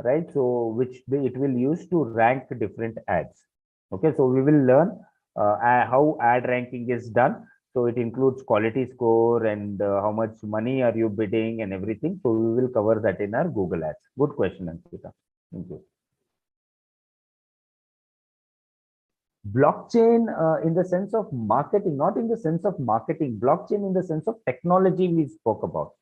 B: right? So which it will use to rank different ads. Okay, so we will learn how ad ranking is done. So it includes quality score and how much money are you bidding and everything. So we will cover that in our Google Ads. Good question, Ankita. Thank you. Blockchain in the sense of marketing, not in the sense of marketing, blockchain in the sense of technology we spoke about,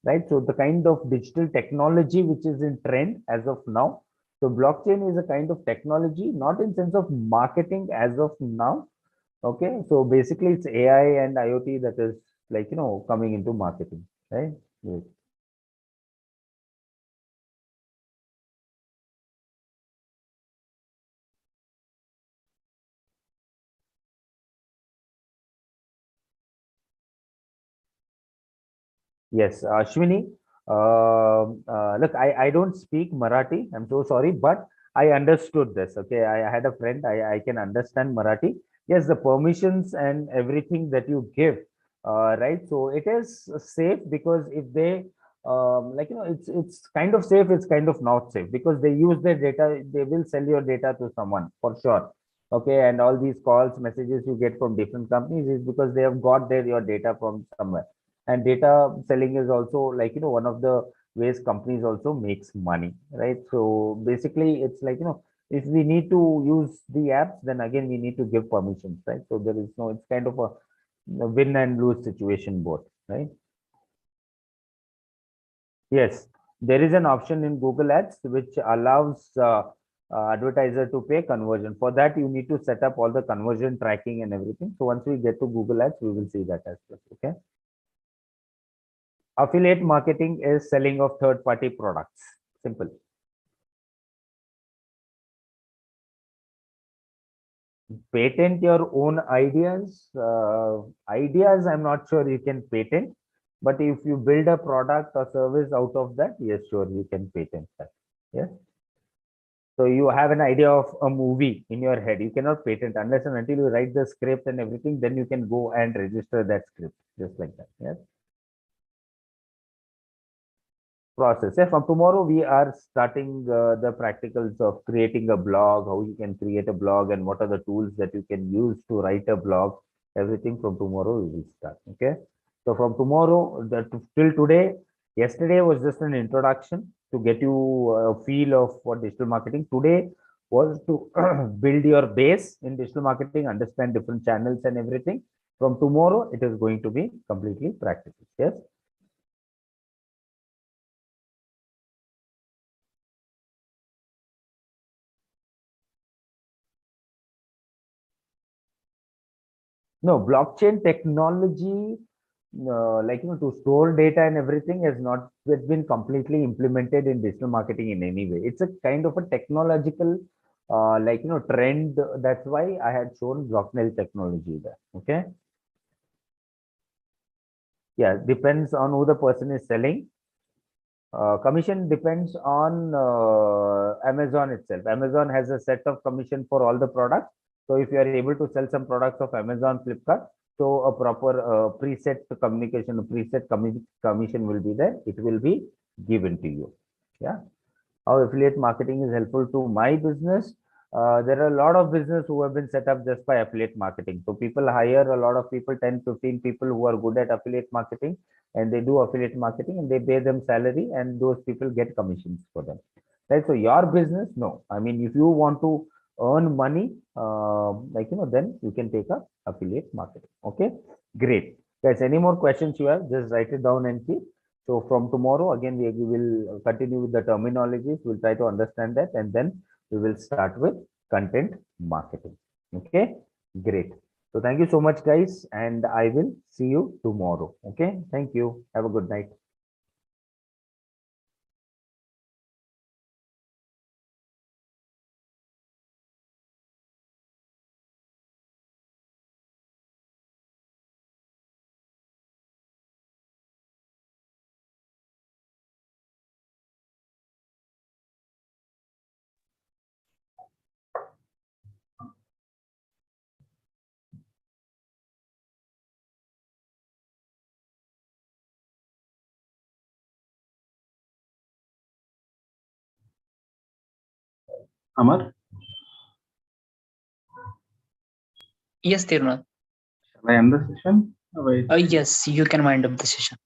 B: right? So the kind of digital technology which is in trend as of now. So blockchain is a kind of technology, not in sense of marketing as of now. Okay, so basically it's AI and IoT that is coming into marketing, right? Yes. Yes, Ashwini, look, I don't speak Marathi. I'm so sorry, but I understood this. Okay, I had a friend. I can understand Marathi. Yes, the permissions and everything that you give, right? So it is safe because if they it's kind of safe. It's kind of not safe because they use their data. They will sell your data to someone for sure. Okay, and all these calls, messages you get from different companies is because they have got your data from somewhere. And data selling is also one of the ways companies also makes money, right? So basically it's if we need to use the apps, then again we need to give permissions, right? So there is no, it's kind of a win and lose situation both, right? Yes, there is an option in Google Ads which allows advertiser to pay conversion. For that you need to set up all the conversion tracking and everything. So once we get to Google Ads, we will see that as well. Okay. Affiliate marketing is selling of third-party products. Simple. Patent your own ideas. Ideas, I'm not sure you can patent, but if you build a product or service out of that, yes, sure, you can patent that. Yeah. So you have an idea of a movie in your head. You cannot patent unless and until you write the script and everything. Then you can go and register that script, just like that. Yeah. process. Yeah, from tomorrow, we are starting the practicals of creating a blog, how you can create a blog, and what are the tools that you can use to write a blog. Everything from tomorrow we will start. Okay. So from tomorrow, till today, yesterday was just an introduction to get you a feel of what digital marketing. Today was to build your base in digital marketing, understand different channels and everything. From tomorrow, it is going to be completely practical. Yes. No, blockchain technology, to store data and everything has not yet been completely implemented in digital marketing in any way. It's a kind of a technological, trend. That's why I had shown blockchain technology there. Okay. Yeah, depends on who the person is selling. Commission depends on Amazon itself. Amazon has a set of commission for all the products. So if you are able to sell some products of Amazon, Flipkart, so a proper preset communication, a preset commission will be there. It will be given to you. Yeah. How affiliate marketing is helpful to my business. There are a lot of business who have been set up just by affiliate marketing. So people hire a lot of people, 10, 15 people who are good at affiliate marketing, and they do affiliate marketing and they pay them salary, and those people get commissions for them. Right. So your business, no. I mean, if you want to earn money, then you can take up affiliate marketing. Okay. Great. Guys, any more questions you have, just write it down and keep. So from tomorrow, again, we will continue with the terminologies. We'll try to understand that, and then we will start with content marketing. Okay, great. So thank you so much, guys, and I will see you tomorrow. Okay, thank you. Have a good night.
A: Amar,
D: Yes, Tiruna.
A: shall I end the session? Wait.
D: Yes, you can wind up the session.